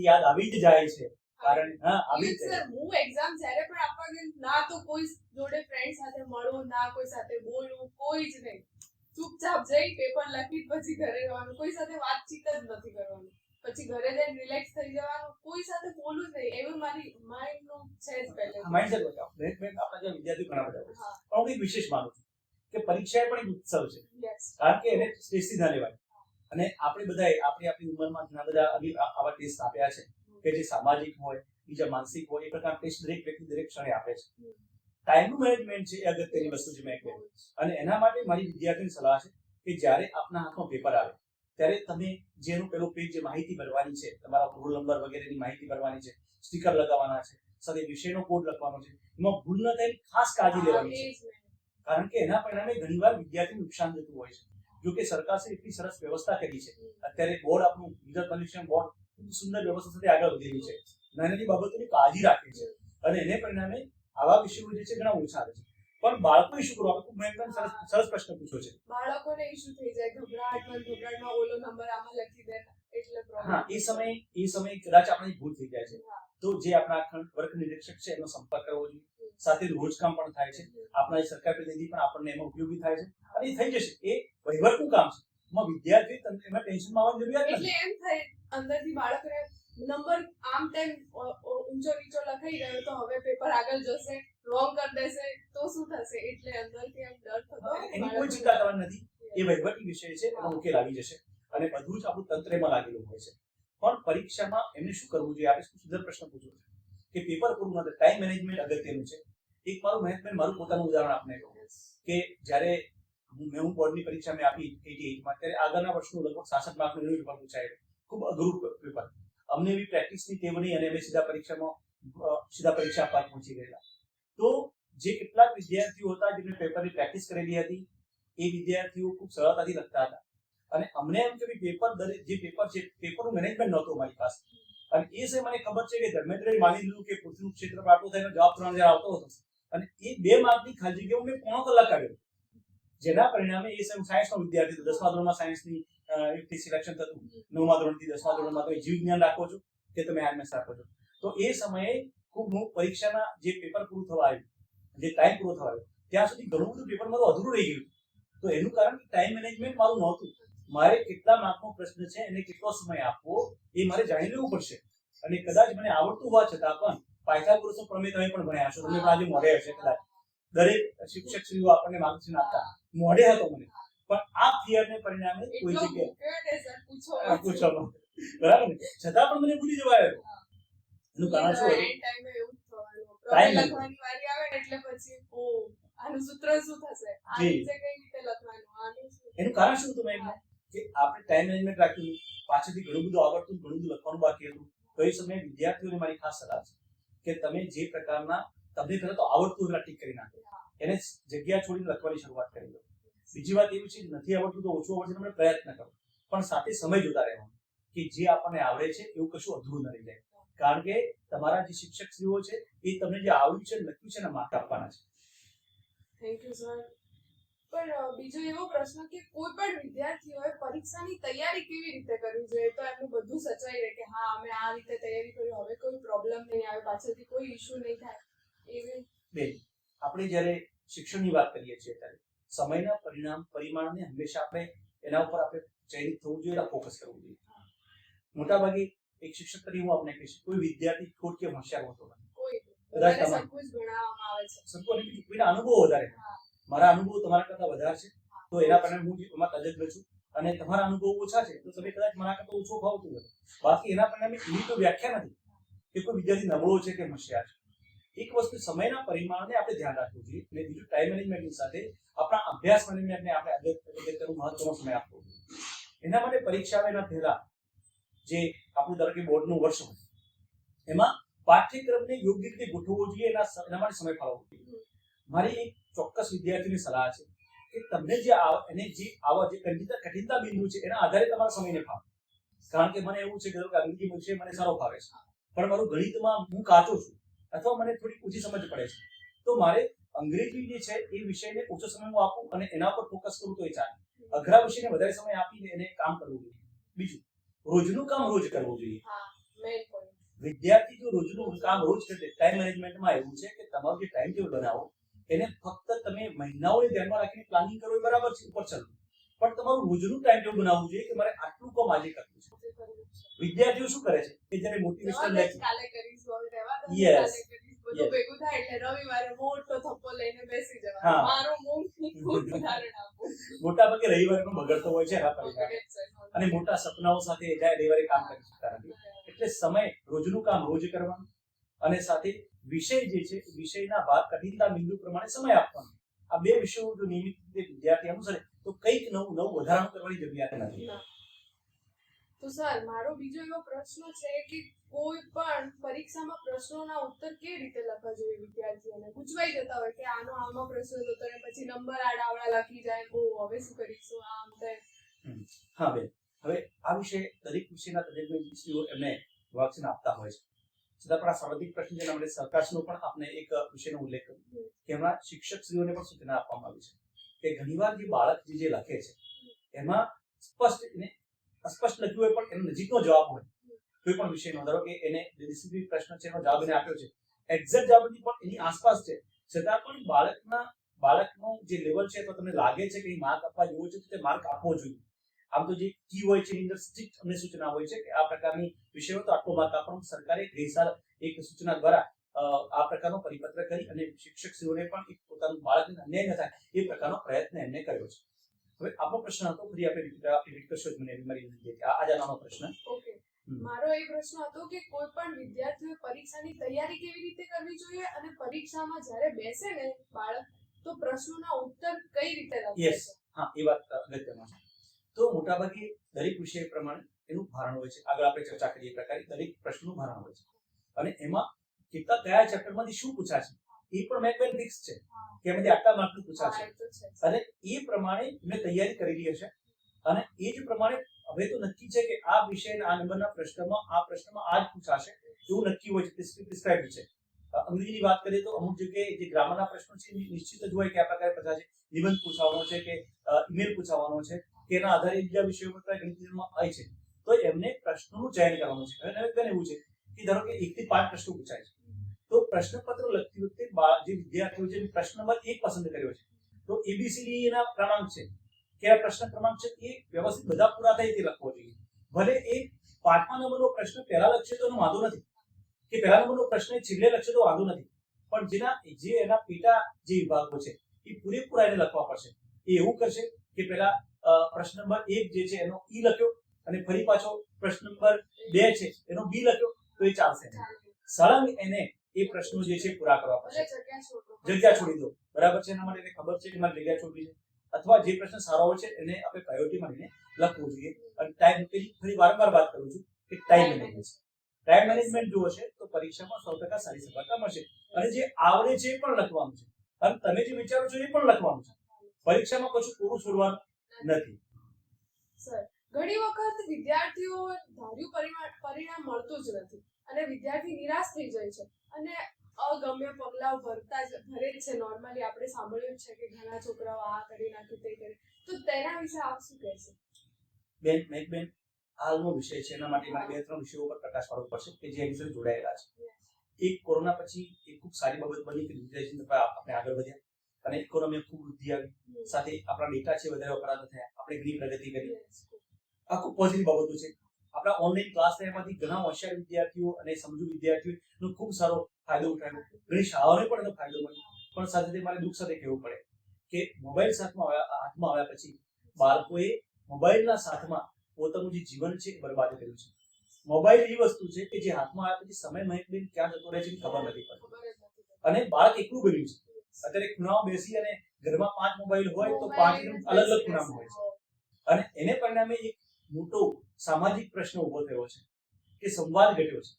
યાદ આવી જ જાય છે. કારણ આવી જ જાય. હું એક્ઝામ જ્યારે પણ આપવા ગઈ ના તો કોઈ જોડે ફ્રેન્ડ સાથે મળું, ના કોઈ સાથે બોલવું, કોઈ જ નહીં, ચૂપચાપ જઈ પેપર લખી પછી ઘરે રહેવાનું, કોઈ સાથે વાતચીત જ નથી કરવાનું, પછી ઘરે જઈને રિલેક્સ થઈ જવાનું, કોઈ સાથે બોલવું જ નહીં. એવું મારી માઇન્ડ નું છે જ પહેલે માઇન્ડસેટ બતાવો. આપણા જે વિદ્યાર્થીઓ ઘણા બધા હોય છે પણ હું એક વિશેષ માનું છું કે પરીક્ષા પણ એક ઉત્સવ છે. કારણ કે એને સ્ટ્રેસથી ના લેવાય. અને આપણે બધાએ આપણી ઉંમરમાં ઘણા બધા આવા ટેસ્ટ આપ્યા છે કે જે સામાજિક હોય, બીજા માનસિક હોય, એ પ્રકારના ટેસ્ટ દરેક વ્યક્તિ દરેક ક્ષણે આપે છે. ટાઈમનું મેનેજમેન્ટ છે એ અગત્યની વસ્તુ છે મેં કહ્યું. અને એના માટે મારી વિદ્યાર્થીની સલાહ છે કે જ્યારે આપના હાથમાં પેપર આવે ત્યારે તમે જેનું પેલું પેજ જે માહિતી ભરવાની છે, તમારા રોલ નંબર વગેરેની માહિતી ભરવાની છે, સ્ટીકર લગાવવાના છે, સાથે વિષયનો કોડ લખવાનો છે, એમાં ભૂલ ન થાય ખાસ કાળજી લેવાની છે. કારણ કે એના પરિણામે ઘણીવાર વિદ્યાર્થીને નુકસાન થતું હોય છે. જો કે સરકારે એટલી સરસ વ્યવસ્થા કરી છે. અત્યારે બોર્ડ આપણું ગુજરાત પરીક્ષા બોર્ડ ખૂબ સુંદર વ્યવસ્થા સાથે આગળ વધી રહ્યું છે. નાની બાબતોની કાળજી રાખે છે અને એને પરિણામે આવા વિષયો જે છે ઘણા ઓછા આવે છે. પણ બાળકો શું કરવું? મેં એકદમ સરસ પ્રશ્ન પૂછ્યો છે. બાળકોને ઇશ્યુ થઈ જાય, ઘબરાહટમાં ઓલો નંબર આમાં લખી દે એટલે હા, એ સમય કદાચ આપણી ભૂલ થઈ જાય છે. તો જે આપણા વર્ગ નિરીક્ષક છે એનો સંપર્ક કરવો જોઈએ. સાથે રોજકામ પણ થાય છે. આપણા જે સરકાર પ્રતિનિધિ પણ આપણને એમાં ઉપયોગી થાય છે અને એ થઈ જશે. એ વહીવટનું કામ છે. એમાં વિદ્યાર્થી એમાં ટેન્શનમાં આવવાની જરૂરિયાત નથી. એટલે એમ થાય અંદરથી બાળકને નંબર આમ તેમ ઊંચો નીચો લખાઈ ગયો તો હવે પેપર આગળ જશે, રોંગ કરી દેશે તો શું થશે, એટલે અંદરથી એમ ડર થતો. એની કોઈ ચિંતા કરવાની નથી. એ વહીવટી વિષય છે, એનો ઉકેલ આવી જશે અને બધું જ આપણું તંત્ર એમાં લાગેલું હોય છે. પણ પરીક્ષામાં એમને શું કરવું જોઈએ? આપણે સુંદર પ્રશ્ન પૂછ્યો છે કે પેપર પૂરું નથી, ટાઈમ મેનેજમેન્ટ અગત્યનું છે. એક મારું પોતાનું ઉદાહરણ આપને કહું કે જ્યારે હું બોર્ડની પરીક્ષા મેં આપી 88માં, ત્યારે આગળના વર્ષનું લગભગ 66 માર્કનું પેપર પૂછાયેલું. ખૂબ અઘરું પેપર. અમને એવી પ્રેક્ટિસની ટેવ નહીં અને અમે સીધા પરીક્ષા આપવા પહોંચી ગયેલા. તો જે કેટલાક વિદ્યાર્થીઓ હતા જેમને પેપરની પ્રેક્ટિસ કરેલી હતી એ વિદ્યાર્થીઓ ખૂબ સરળતાથી લખતા હતા અને અમને એમ કે પેપર છે પેપરનું મેનેજમેન્ટ નહોતું અમારી પાસે. અને એ સમયે મને ખબર છે કે ધર્મેન્દ્રએ માની લીધું કે પૃથ્વીનું ક્ષેત્રફળ આટલું થાય જવાબ 3000 આવતો હતો અને એ 2 માર્કની ખાલી જગ્યાઓ મેં પોણો કલાક કાઢ્યો. જેના પરિણામે એ સમય સાયન્સનો વિદ્યાર્થી હતો, 10મા ધોરણમાં સાયન્સની યુપી સિલેક્શન થતું 9મા ધોરણથી 10મા ધોરણમાં તો જીવ વિજ્ઞાન રાખો છો કે તમે આરએમએસ રાખો છો, તો એ સમયે ખૂબ હું પરીક્ષાના જે પેપર પૂરું થવા આવ્યું, જે ટાઈમ પૂરો થવા આવ્યો ત્યાં સુધી ઘણું બધું પેપર મારું અધૂરું રહી ગયું. તો એનું કારણ કે ટાઈમ મેનેજમેન્ટ મારું નહોતું. મારે કેટલા માર્કનો પ્રશ્ન છે એને કેટલો સમય આપવો એ મારે જાણી લેવું પડશે. અને કદાચ મને આવડતું હોવા છતાં પણ પાયથાગોરસનો પ્રમેય તમે પણ ભણ્યા હશો, તમને પણ આજે મોઢે હશે કદાચ. દરેક શિક્ષકશ્રીઓ આપણને માર્ગદર્શન આપતા મોઢે હતો મને, પણ આ ફિયરને પરિણામે કોઈ જગ્યાએ પૂછવામાં બરાબર ને, છતાં પણ મને ભૂલી જવાય. એનું કારણ શું હતું? ટાઈમ લખવાની વારી આવે ને એટલે પછી આનું સૂત્ર શું થશે, આ રીતે કઈ રીતે લખવાનું, એનું કારણ શું હતું મેં કે આપણે ટાઈમ મેનેજમેન્ટ રાખ્યું, પાછળથી ઘણું બધું આવડતું, ઘણું બધું લખવાનું બાકી હતું. તો એ સમયે વિદ્યાર્થીઓને મારી ખાસ સલાહ છે કે તમે જે પ્રકારના તમને પહેલા તો આવડતું હોય ટીક કરી નાખો, એને જગ્યા છોડીને લખવાની શરૂઆત કરી દો. બીજી વાત એવી છે કે નથી આવડતું તો ઓછું આવડશે તમે પ્રયત્ન કરો, પણ સાથે સમય જોતા રહેવાનું કે જે આપણને આવડે છે એવું કશું અધૂરું ન રહી જાય. કારણ કે તમારા જે શિક્ષકશ્રીઓ છે એ તમને જે આવડ્યું છે લખ્યું છે ને માર્ક આપવાના છે. Thank you sir. પણ બીજો એવો પ્રશ્ન કે કોઈ પણ વિદ્યાર્થીઓએ પરીક્ષાની તૈયારી કેવી રીતે કરવી જોઈએ તો એમનું બધું સચાઈ રહે કે હા અમે આ રીતે તૈયારી કરી, હવે કોઈ પ્રોબ્લેમ નહીં આવે, પાછળથી કોઈ ઇશ્યુ નહીં થાય એવી? બેન, આપણે જ્યારે શિક્ષણની વાત કરીએ છીએ ત્યારે સમયના પરિમાણને હંમેશા આપણે એના ઉપર આપણે ચયનિત થવું જોઈએ, એના ફોકસ કરવું જોઈએ. મોટાભાગે એક શિક્ષક તરીકે હું આપને કહીશ, કોઈ વિદ્યાર્થી ખોટ કે હોશિયાર હોતો નથી. કદાચ સંકુચ ભણાવવામાં આવે છે, સંકોચ કોઈના અનુભવ વધારે, મારા અનુભવ તમારા કરતા વધારે છે તો એના પરિણામે હું એમાં તજજ્ઞ છું, અને તમારા અનુભવ ઓછા છે તો તમે કદાચ મારા કરતા ઓછો ફાવતું હોય. બાકી એના પરિણામે એવી તો વ્યાખ્યા નથી કે કોઈ વિદ્યાર્થી નબળો છે કે હોશિયાર છે. એક વસ્તુ સમયના પરિમાણને આપણે ધ્યાન રાખવું જોઈએ, અને બીજું ટાઈમ મેનેજમેન્ટની સાથે આપણા અભ્યાસ મેનેજમેન્ટને આપણે અગત્યનો મહત્વનો સમય આપવો જોઈએ. એના માટે પરીક્ષા આવે એના પહેલા જે આપણું ધારો કે બોર્ડનું વર્ષ હોય એમાં પાઠ્યક્રમને યોગ્ય રીતે ગોઠવવો જોઈએ, એના માટે સમય ફાળવવો જોઈએ. મારી એક ચોક્કસ વિદ્યાર્થીની સલાહ છે કે તમને જે આવા જે કઠિનતા બિંદુ છે એના આધારે તમારા સમયને ફાળવો. કારણ કે મને એવું છે કે અંગ્રેજી વિષય મને સારો ફાવે છે પણ મારું ગણિતમાં હું કાચો છું અથવા મને થોડી ઓછી સમજ પડે છે, તો મારે અંગ્રેજી જે છે એ વિષયને ઓછો સમય હું આપું અને એના પર ફોકસ કરું તો એ ચાલે. અઘરા વિષયને વધારે સમય આપીને એને કામ કરવું જોઈએ. બીજું, રોજનું કામ રોજ કરવું જોઈએ. વિદ્યાર્થી જો રોજનું કામ રોજ કરે, ટાઈમ મેનેજમેન્ટમાં એવું છે કે તમારું જે ટાઈમ ટેબલ બનાવો એને ફક્ત તમે મહિનાઓને ધ્યાનમાં રાખીને પ્લાનિંગ કરો એ બરાબર છે, ઉપર ચાલો, પણ તમારું રોજનું ટાઈમ ટેબલ બનાવવું જોઈએ કે મારે આટલું કામ આજે કરવું છે. વિદ્યાર્થીઓ શું કરે છે કે જ્યારે મોટિવેશનલ લેક્ચર કાલે કરીશ યસ બધું ભેગું થાય એટલે રવિવારે મોટો થપ્પો લઈને બેસી જવાનું. મારું ઉદાહરણ આપો. મોટા ભાગે રવિવારે પણ બગડતો હોય છે એના પરિણામે, અને મોટા સપનાઓ સાથે જાય રવિવારે કામ કરી શકતા નથી. એટલે સમય રોજનું કામ રોજ કરવાનું, અને સાથે વિષય જે છે વિષયના ભાગ કઠિનતા બિંદુ પ્રમાણે સમય આપવાનો. આ બે વિષયો જો નિયમિત રીતે વિદ્યાર્થી અનુસરે તો કંઈક નવું વધારાનું કરવાની જરૂરિયાત નથી. તો સર, મારો બીજો એવો પ્રશ્ન છે કે કોઈ પણ પરીક્ષામાં પ્રશ્નોના ઉત્તર કેવી રીતે લખવા જોઈએ? વિદ્યાર્થીઓને ગૂંચવાઈ જતા હોય કે આમાં પ્રશ્ન હતો અને પછી નંબર આડાવડા લખી જાય, હવે શું કરીશું આમ તેમ. હા બેન, હવે આ વિશે દરેક વિષયના તજજ્ઞો એમને વાક્સિન આપતા હોય છે, છતાં પણ આ સર્વાધિક પ્રશ્ન જેના માટે સરકારશ્રીનો પણ આપણે એક વિષયનો ઉલ્લેખ કર્યો કે હમણાં શિક્ષકશ્રીઓને પણ સૂચના આપવામાં આવી છે કે ઘણીવાર જે બાળક જે લખે છે એમાં અસ્પષ્ટ લખ્યું હોય પણ એનો નજીકનો જવાબ હોય કોઈ પણ વિષયનો, ધારો કે એને જે ડિસિપ્લિન પ્રશ્ન છે એનો જવાબ એને આપ્યો છે, એક્ઝેક્ટ જવાબ નથી પણ એની આસપાસ છે, છતાં પણ બાળકનો જે લેવલ છે તો તમને લાગે છે કે માર્ક આપવા જેવો છે તો તે માર્ક આપવો જોઈએ. આમ તો જે કી હોય છે એની અંદર સ્ટ્રિક્ટ અમને સૂચના હોય છે કે આ પ્રકારની વિષયો તો આટલો માર્ક આપવાનો. સરકારે ગઈસાલ એક સૂચના દ્વારા આ પ્રકારનો પરિપત્ર કરી અને શિક્ષકશ્રીઓને પણ એક પોતાનું બાળકને અન્યાય ન થાય એ પ્રકારનો પ્રયત્ન એમને કર્યો છે. હવે આપણો પ્રશ્ન હતો, ફરી આપણે રિપીટ કરશો જ મને મારી નંબર આ નાનો પ્રશ્ન. ઓકે, મારો એ પ્રશ્ન હતો કે કોઈ પણ વિદ્યાર્થીઓ પરીક્ષાની તૈયારી કેવી રીતે કરવી જોઈએ અને પરીક્ષામાં જ્યારે બેસે ને બાળક તો પ્રશ્નોના ઉત્તર કઈ રીતે લખે છે? હા, એ વાત અગત્યમાં છે. તો મોટાભાગે દરેક વિષય પ્રમાણે એનું ભારણ હોય છે. આગળ આપણે ચર્ચા કરીએ એ પ્રકારે દરેક પ્રશ્નનું ભારણ હોય છે, અને એમાં કયા ચેપ્ટરમાંથી શું પૂછાશે એ પણ મેં ફિક્સ છે કે એમાંથી આટલા માર્કનું પૂછાશે, અને એ પ્રમાણે મેં તૈયારી કરેલી હશે. અને એ જ પ્રમાણે હવે તો નક્કી છે કે આ વિષયના આ નંબરના પ્રશ્નમાં આ જ પૂછાશે એવું નક્કી હોય છે, પ્રિસ્ક્રાઇબ છે. અંગ્રેજીની વાત કરીએ તો અમુક જગ્યાએ જે ગ્રામરના પ્રશ્નો છે નિશ્ચિત જ હોય કે આ પ્રકારે પૂછાશે, નિબંધ પૂછવાનો છે કે ઈમેલ પૂછવાનો છે, કે એના આધારે બીજા વિષયો પર ગણિતમાં આવે છે, તો એમને પ્રશ્નોનું ચયન કરવાનું છે. અને હવે એવું છે કે ધારો કે 1 થી 5 પ્રશ્નો પૂછાય છે, તો પ્રશ્નપત્ર લખતી વખતે જે વિદ્યાર્થીઓ છે પ્રશ્ન નંબર 1 પસંદ કર્યો છે, તો એબીસીડી એના ક્રમાંક છે કે આ પ્રશ્ન ક્રમાંક છે એ વ્યવસ્થિત બધા પૂરા થાય તે લખવો જોઈએ. ભલે એ 5મા નંબરનો પ્રશ્ન પહેલા લખશે તો એનો વાંધો નથી, કે પહેલા નંબરનો પ્રશ્ન છેલ્લે લખશે તો વાંધો નથી, પણ જે એના પેટા જે વિભાગો છે એ પૂરેપૂરા એને લખવા પડશે. એ એવું કરશે કે પહેલા પ્રશ્ન નંબર 1 જે છે એનો ઈ લખ્યો અને ફરી પાછો પ્રશ્ન નંબર 2 છે એનો બી લખ્યો તો એ ચાલશે. સળંગ એને એ પ્રશ્નો જે છે પૂરા કરવા પડશે. જગ્યા છોડી દો, બરાબર છે. એના માટે એને ખબર છે કે મારે જગ્યા છોડવી છે, અથવા જે પ્રશ્ન સારો હોય છે એને આપણે પ્રાયોરિટી માંડીને લખવું જોઈએ. અને ટાઈમ, ફરી વારંવાર વાત કરું છું કે ટાઈમ મેનેજમેન્ટ જો હશે તો પરીક્ષામાં 100% સારી સફળતા મળશે. અને જે આવડે છે એ પણ લખવાનું છે, અને તમે જે વિચારો છો એ પણ લખવાનું છે. પરીક્ષામાં કશું પૂરું છોડવાનું નથી. સર, ઘણી વખત વિદ્યાર્થીઓ ધાર્યું પરિણામ મળતું જ નથી અને વિદ્યાર્થી નિરાશ થઈ જાય છે અને અગમ્ય પગલાઓ ભરે જ છે. નોર્મલી આપણે સાંભળ્યું છે કે ઘણા છોકરાઓ આ કરી નાખે તે કરે, તો તેના વિશે આપ શું કહેશો? બેન, હાલનો વિષય છે, એના માટે મારે 2-3 વિષયો પર પ્રકાશ પાડવો પડશે કે જે એની સાથે જોડાયેલા છે. એક, કોરોના પછી એક ખૂબ સારી બાબત બની કે ડિજિટાઇઝેશન તરફ આપણે આગળ વધ્યા અને ઇકોનોમીમાં ખૂબ વૃદ્ધિ આવી, સાથે આપણા ડેટા છે વધારે વપરાતા થયા, આપણે ઘણી પ્રગતિ કરી. આ ખૂબ પોઝિટિવ બાબતો છે. આપણા ઓનલાઈન ક્લાસ થયામાંથી ઘણા હોશિયાર વિદ્યાર્થીઓ અને સમજુ વિદ્યાર્થીઓનો ખૂબ સારો ફાયદો ઉઠાવ્યો. ઘણી શાળાઓને પણ એનો ફાયદો મળ્યો. પણ સાથે મારે દુઃખ સાથે કહેવું પડે કે મોબાઈલ હાથમાં આવ્યા પછી બાળકોએ મોબાઈલના સાથમાં પોતાનું જે જીવન છે એ બરબાદ કર્યું છે. મોબાઈલ એવી વસ્તુ છે કે જે હાથમાં આવ્યા પછી સમય મહેકબેન ક્યાં જતો રહે છે એ ખબર નથી પડતી, અને બાળક એકલું બન્યું છે. અત્યારે ખૂણામાં બેસી અને ઘરમાં 5 મોબાઈલ હોય તો 5 અલગ અલગ ખૂણામાં હોય છે. અને એને પરિણામે એક મોટો સામાજિક પ્રશ્ન ઉભો થયો છે કે સંવાદ ઘટ્યો છે.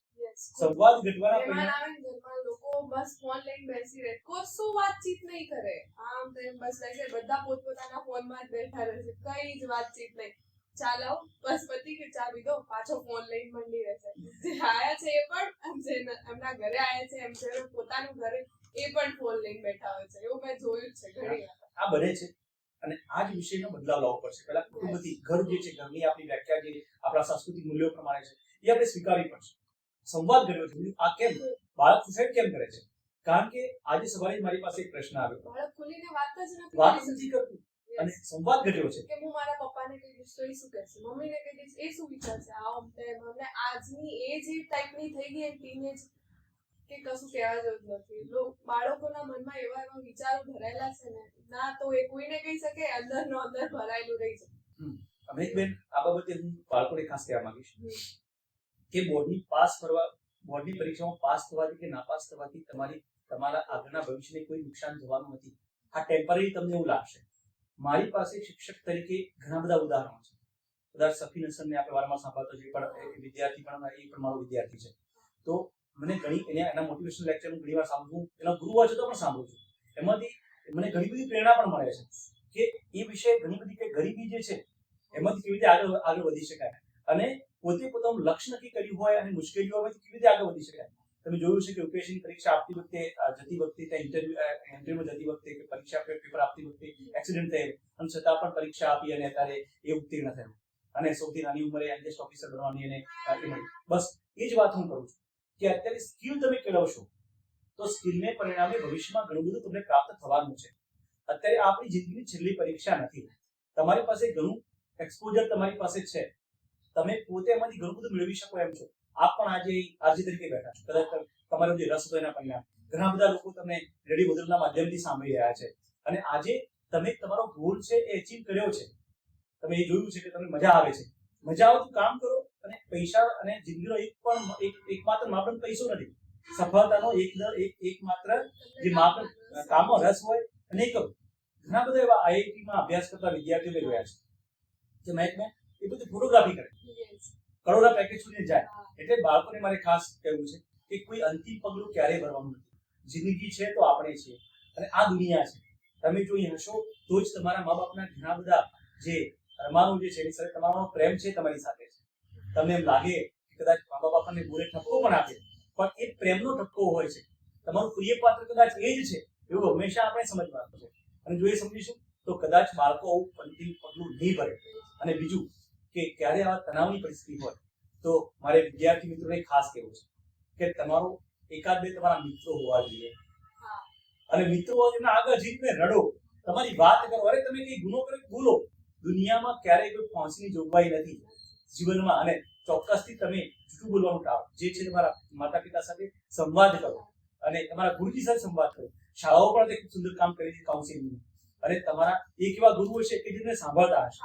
સંવાદ ઘટવાના પરિણામે લોકો બસ ફોન લઈને બેસી રહે, કશું વાતચીત નહીં કરે, આમ તેમ બસ બેસે, બધા પોતપોતાના ફોનમાં જ બેઠા રહે છે, કઈ જ વાતચીત નહીં. ચાલો બસ પતી કે ચા પીધો, પાછો ફોન લઈને મંડી રહેશે. જે આયા છે એ પણ, જે એમના ઘરે આયા છે એમ જે પોતાનું ઘરે એ પણ ફોન લઈને બેઠા હોય છે. એવું મેં જોયું છે ઘણી વાર. આ બને છે અને આ જ વિષયનો બદલાવ લાવવો પડશે. પહેલા કુટુંબથી, ઘર જે છે, ઘરની આપણી વ્યાખ્યા જે આપણા સાંસ્કૃતિક મૂલ્યો પ્રમાણે છે એ આપણે સ્વીકારવી પડશે. સંવાદ કર્યો છે. આ કેમ બાળક સુસાઇડ કેમ કરે છે? કારણ કે આજે સવારે મારી પાસે એક પ્રશ્ન આવ્યો, બાળક ખુલીને વાત જ નથી કરતું અને સંવાદ ઘટ્યો છે કે હું મારા પપ્પાને કહી દઈશ તો એ શું કહેશે, મમ્મીને કહી દઈશ એ શું વિચારશે, આમ તેમ. અને આજની એજ એ ટાઈપની થઈ ગઈ ટીનેજ કે કશું કહેવા જેવું જ નથી. બાળકોના મનમાં એવા વિચારો ભરાયેલા છે ને, ના તો એ કોઈને કહી શકે, અંદરનો અંદર ભરાયેલું રહી છે. અમિતબેન, આ બાબતે હું બાળકોને ખાસ કહેવા માંગીશ કે બોર્ડની પરીક્ષામાં પાસ થવાથી કે નાપાસ થવાથી તમારા આગળના ભવિષ્યને કોઈ નુકસાન જવાનું નથી. આ ટેમ્પરરી તમને એવું લાગશે. મારી પાસે શિક્ષક તરીકે ઘણા બધા ઉદાહરણો છે. કદાચ સફીન હસનને આપણે વારંવાર સાંભળતો છે, પણ વિદ્યાર્થી પણ એ પણ મારો વિદ્યાર્થી છે. તો મને એના મોટિવેશનલ લેક્ચર હું ઘણી વાર સાંભળું, એના ગુરુ હોય છે તો પણ સાંભળું છું. એમાંથી મને ઘણી બધી પ્રેરણા પણ મળે છે કે એ વિષય ઘણી બધી કે ગરીબી જે છે એમાંથી કેવી રીતે આગળ વધી શકાય, અને પોતે પોતાનું લક્ષ્ય નક્કી કર્યું હોય અને મુશ્કેલીઓમાંથી કેવી રીતે આગળ વધી શકાય. તમે જોયું છે કે યુપીએસસી પરીક્ષા આપતી વખતે જતી વખતે ત્યાં ઇન્ટરવ્યુમાં જતી વખતે કે પરીક્ષા પેપર આપતી વખતે એક્સિડન્ટ થયેલો, અને છતાં પણ પરીક્ષા આપી અને અત્યારે એ ઉત્તીર્ણ થયો અને સૌથી નાની ઉંમરે આઈએએસ ઓફિસર બનવાની એને મળી. બસ એ જ વાત હું કરું છું કે અત્યારે સ્કિલ તમે કેળવશો તો સ્કિલને પરિણામે ભવિષ્યમાં ઘણું બધું તમને પ્રાપ્ત થવાનું છે. અત્યારે આપણી જિંદગીની છેલ્લી પરીક્ષા નથી. તમારી પાસે ઘણું એક્સપોઝર તમારી પાસે છે, તમે પોતે એમાંથી ઘણું બધું મેળવી શકો એમ છો. આપ પણ આજે તરીકે બેઠા છો, કદાચ તમારો જે રસ હતો એના પરિણામે ઘણા બધા લોકો તમને રેડિયો બદલના માધ્યમથી સાંભળી રહ્યા છે, અને આજે તમે તમારો ગોલ છે એ અચીવ કર્યો છે. તમે એ જોયું છે કે તમને મજા આવે છે. મજા આવે તો કામ કરો, અને પૈસા અને જિંદગીનો એકમાત્ર માપદંડ પૈસો નથી. સફળતાનો એકમાત્ર જે માપદંડ કામમાં રસ હોય અને એ કરો. ઘણા બધા એવા આઈઆઈટીમાં અભ્યાસ કરતા વિદ્યાર્થીઓ મેં જોયા છે કે મેં એ બધું ફોટોગ્રાફી કરે, કરોડના પેકેજ સુધી જાય. એટલે બાળકોને મારે ખાસ કહેવું છે કે કોઈ અંતિમ પગલું ક્યારેય ભરવાનું નથી. જિંદગી છે તો આપણે છીએ, અને આ દુનિયા છે. તમે જો અહીં હશો તો જ તમારા મા બાપના ઘણા બધા જે અરમાનો જે છે એની સાથે તમારો પ્રેમ છે તમારી સાથે છે. તમને એમ લાગે કે કદાચ મા બાપ આપણને બોલે ઠપકો પણ આપે, પણ એ પ્રેમનો ઠપકો હોય છે. તમારું પ્રિય પાત્ર કદાચ એ જ છે એવું હંમેશા આપણે સમજવાનું છે. અને જો એ સમજીશું તો કદાચ બાળકો આવું અંતિમ પગલું નહીં ભરે. અને બીજું કે ક્યારે આવા તણાવની પરિસ્થિતિ હોય તો મારે વિદ્યાર્થી મિત્રોને ખાસ કહેવું છે કે તમારો એકાદ બે તમારા મિત્રો હોવા જોઈએ. અને મિત્રો એમના આગળ જઈને રડો, તમારી વાત કરો. અરે તમે કઈ ગુનો કર્યો બોલો. દુનિયામાં ક્યારેય કોઈ ફાંસીની જોગવાઈ નથી જીવનમાં. અને ચોક્કસથી તમે જૂઠું બોલવાનું ટાળો. જે છે તમારા માતા પિતા સાથે સંવાદ કરો અને તમારા ગુરુજી સાથે સંવાદ કરો. શાળાઓ પણ તે ખૂબ સુંદર કામ કરે છે કાઉન્સિલિંગનું. અને તમારા એક એવા ગુરુઓ છે કે જેમને સાંભળતા હશે,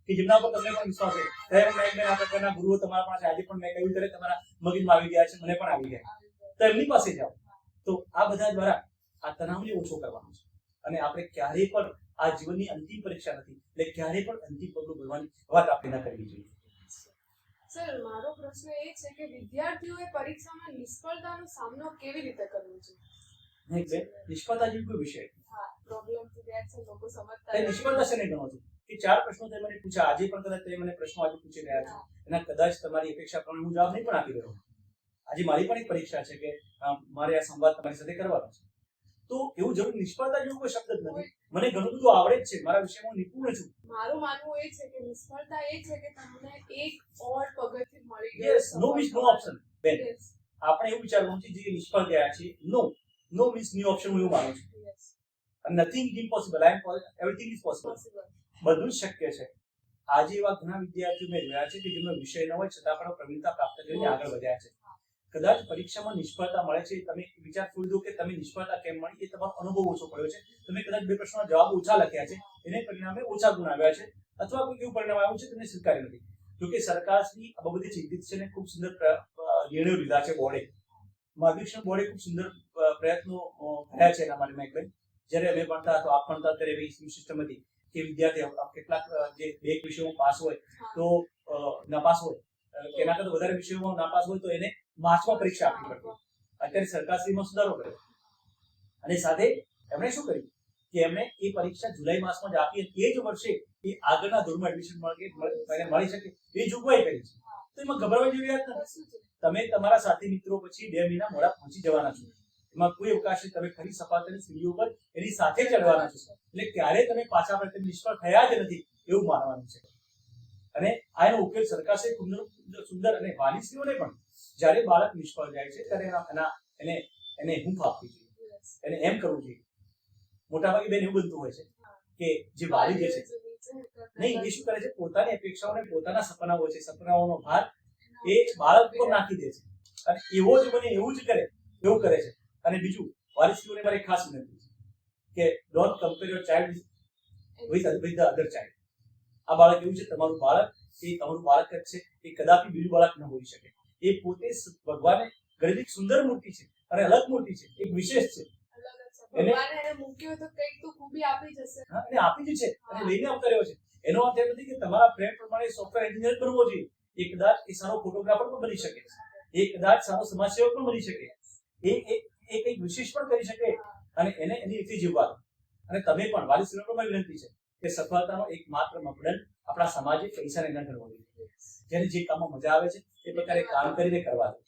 કે જેમના પર તમને પણ વિશ્વાસ છે. ત્યારે મેં આ પ્રકારના ગુરુઓ તમારા પાસે આજે પણ મેં કહ્યું ત્યારે તમારા મગજમાં આવી ગયા છે, મને પણ આવી ગયા. તો એમની પાસે જાઓ. તો આ બધા દ્વારા આ તણાવને ઓછો કરવાનો છે. અને આપણે ક્યારેય પણ આ જીવનની અંતિમ પરીક્ષા નથી, એટલે ક્યારેય પણ અંતિમ પગલું ભરવાની વાત આપણે ન કરવી જોઈએ. સર, મારો પ્રશ્ન એ છે કે વિદ્યાર્થીઓએ પરીક્ષામાં નિષ્ફળતાનો સામનો કેવી રીતે કરવો જોઈએ? નિષ્ફળતા જેવી કોઈ વિષય પ્રોબ્લેમ તો ત્યાં છે, લોકો સમજતા નથી. નિષ્ફળતા શેને ગણો છો કે 4 પ્રશ્નો તે મને પૂછ્યા, આજે પણ કદાચ તે મને પ્રશ્નો આજે પૂછી રહ્યા છે, એના કદાચ તમારી અપેક્ષા પ્રમાણે હું જવાબ નહીં પણ આપી રહ્યો. આજે મારી પણ એક પરીક્ષા છે કે મારે આ સંવાદ તમારી સાથે કરવાનો છે. તો એવું જરૂર નિષ્ફળતા જેવું કોઈ શબ્દ જ નથી. મને ઘણું બધું આવડે જ છે, મારા વિષયમાં હું નિપુણ છું. મારું માનવું એ છે કે નિષ્ફળતા એ છે કે તમને એક ઓર પગથિયું મળી ગયું. યસ, નો મીન્સ નો ઓપ્શન. બેન, આપણે એવું વિચારવું છે જે નિષ્ફળ ગયા છે, નો મીન્સ ન્યુ ઓપ્શન. હું એવું માનું છું. And nothing is impossible. Everything is possible. બધું જ શક્ય છે. આજે એવા ઘણા વિદ્યાર્થીઓ મેં જોયા છે કે જેમનો વિષય ન હોય છતાં પણ પ્રવીણતા પ્રાપ્ત કરીને આગળ વધ્યા છે. કદાચ પરીક્ષામાં નિષ્ફળતા મળે છે, તમે વિચાર છોડી દો કે તમે નિષ્ફળતા કેમ મળી, એ તમારો અનુભવ ઓછો પડ્યો છે. તમે કદાચ 2 પ્રશ્નોના જવાબ ઓછા લખ્યા છે, એને પરિણામે ઓછા ગુણ આવ્યા છે, અથવા કોઈ એવું પરિણામ આવ્યું છે તમને સ્વીકાર્યું નથી. જોકે સરકારશ્રી આ બાબતે ચિંતિત છે અને ખૂબ સુંદર નિર્ણયો લીધા છે. માર્ગદર્શન બોર્ડે ખૂબ સુંદર પ્રયત્નો કર્યા છે એના માટે. મેં જ્યારે અમે ભણતા તો આપ ભણતા ત્યારે એવી સિસ્ટમ હતી કે વિદ્યાર્થીઓ કેટલાક જે 2 વિષયોમાં પાસ હોય તો નાપાસ હોય, એના કરતા વધારે વિષયોમાં નાપાસ હોય તો એને માર્ચમાં પરીક્ષા આપવી પડતી. અત્યારે સરકારશ્રીમાં સુધારો કર્યો અને સાથે એમણે શું કર્યું કે એમણે એ પરીક્ષા જુલાઈ માસમાં જ આપી. એ જ વર્ષે એ આગળના ધોરણમાં એડમિશન મળી શકે એ જોગવાઈ કરી છે. તો એમાં ગભરાવા જેવી વાત નથી. તમે તમારા સાથી મિત્રો પછી 2 મહિના મોડા પહોંચી જવાના છો. એમાં કોઈ અવકાશ નહીં. તમે ખરી સપાટીની સીડીઓ પર એની સાથે ચડવાના છો. એટલે ક્યારે તમે પાછા પડે નિષ્ફળ થયા જ નથી એવું માનવાનું છે. અને આનો ઉકેલ સરકાર છે ખૂબ સુંદર. અને વાલીશ્રીઓને પણ જ્યારે બાળક નિષ્ફળ જાય છે ત્યારે એને હૂંફ આપવી જોઈએ, એને એમ કરવું જોઈએ. મોટાભાગે બેન એવું બનતું હોય છે કે જે વાલી જે છે નહીં, એ શું કરે છે, પોતાની અપેક્ષાઓને પોતાના સપનાઓ છે, સપનાઓનો ભાર એ બાળક પર નાખી દે છે. અને એવો જ બને એવું કરે છે. અને બીજું, વાલીશ્રીઓને મારી ખાસ વિનંતી છે કે don't compare your child with the other child. આ બાળક એવું છે, તમારું બાળક એ તમારું બાળક જ છે. એ કદાપી બીજું બાળક ન હોઈ શકે. એ પોતે ભગવાને ગણેલી સુંદર મૂર્તિ છે અને અલગ મૂર્તિ છે, એક વિશેષ છે. ભગવાને મૂક્યો તો કંઈક તો ખૂબી આપી જશે. અને આપી જ છે અને લઈને અવતર્યો છે. એનો અર્થ એ નથી કે તમારા ફ્રેન્ડ પ્રમાણે સોફ્ટવેર એન્જિનિયર બનવો જોઈએ. એ કદાચ એ સારો ફોટોગ્રાફર પણ બની શકે, એ કદાચ સારો સમાજસેવક પણ બની શકે, એ કંઈક વિશેષ પણ કરી શકે. અને એને એની રીતે જીવવા દો. અને તમે પણ વાલીશ્રીઓને પણ મારી વિનંતી છે કે સફળતાનો એકમાત્ર માપદંડ આપણા સમાજે પૈસાને ન ગણવો જોઈએ. જેને જે કામમાં મજા આવે છે એ પ્રકારે કામ કરીને કરવા દો.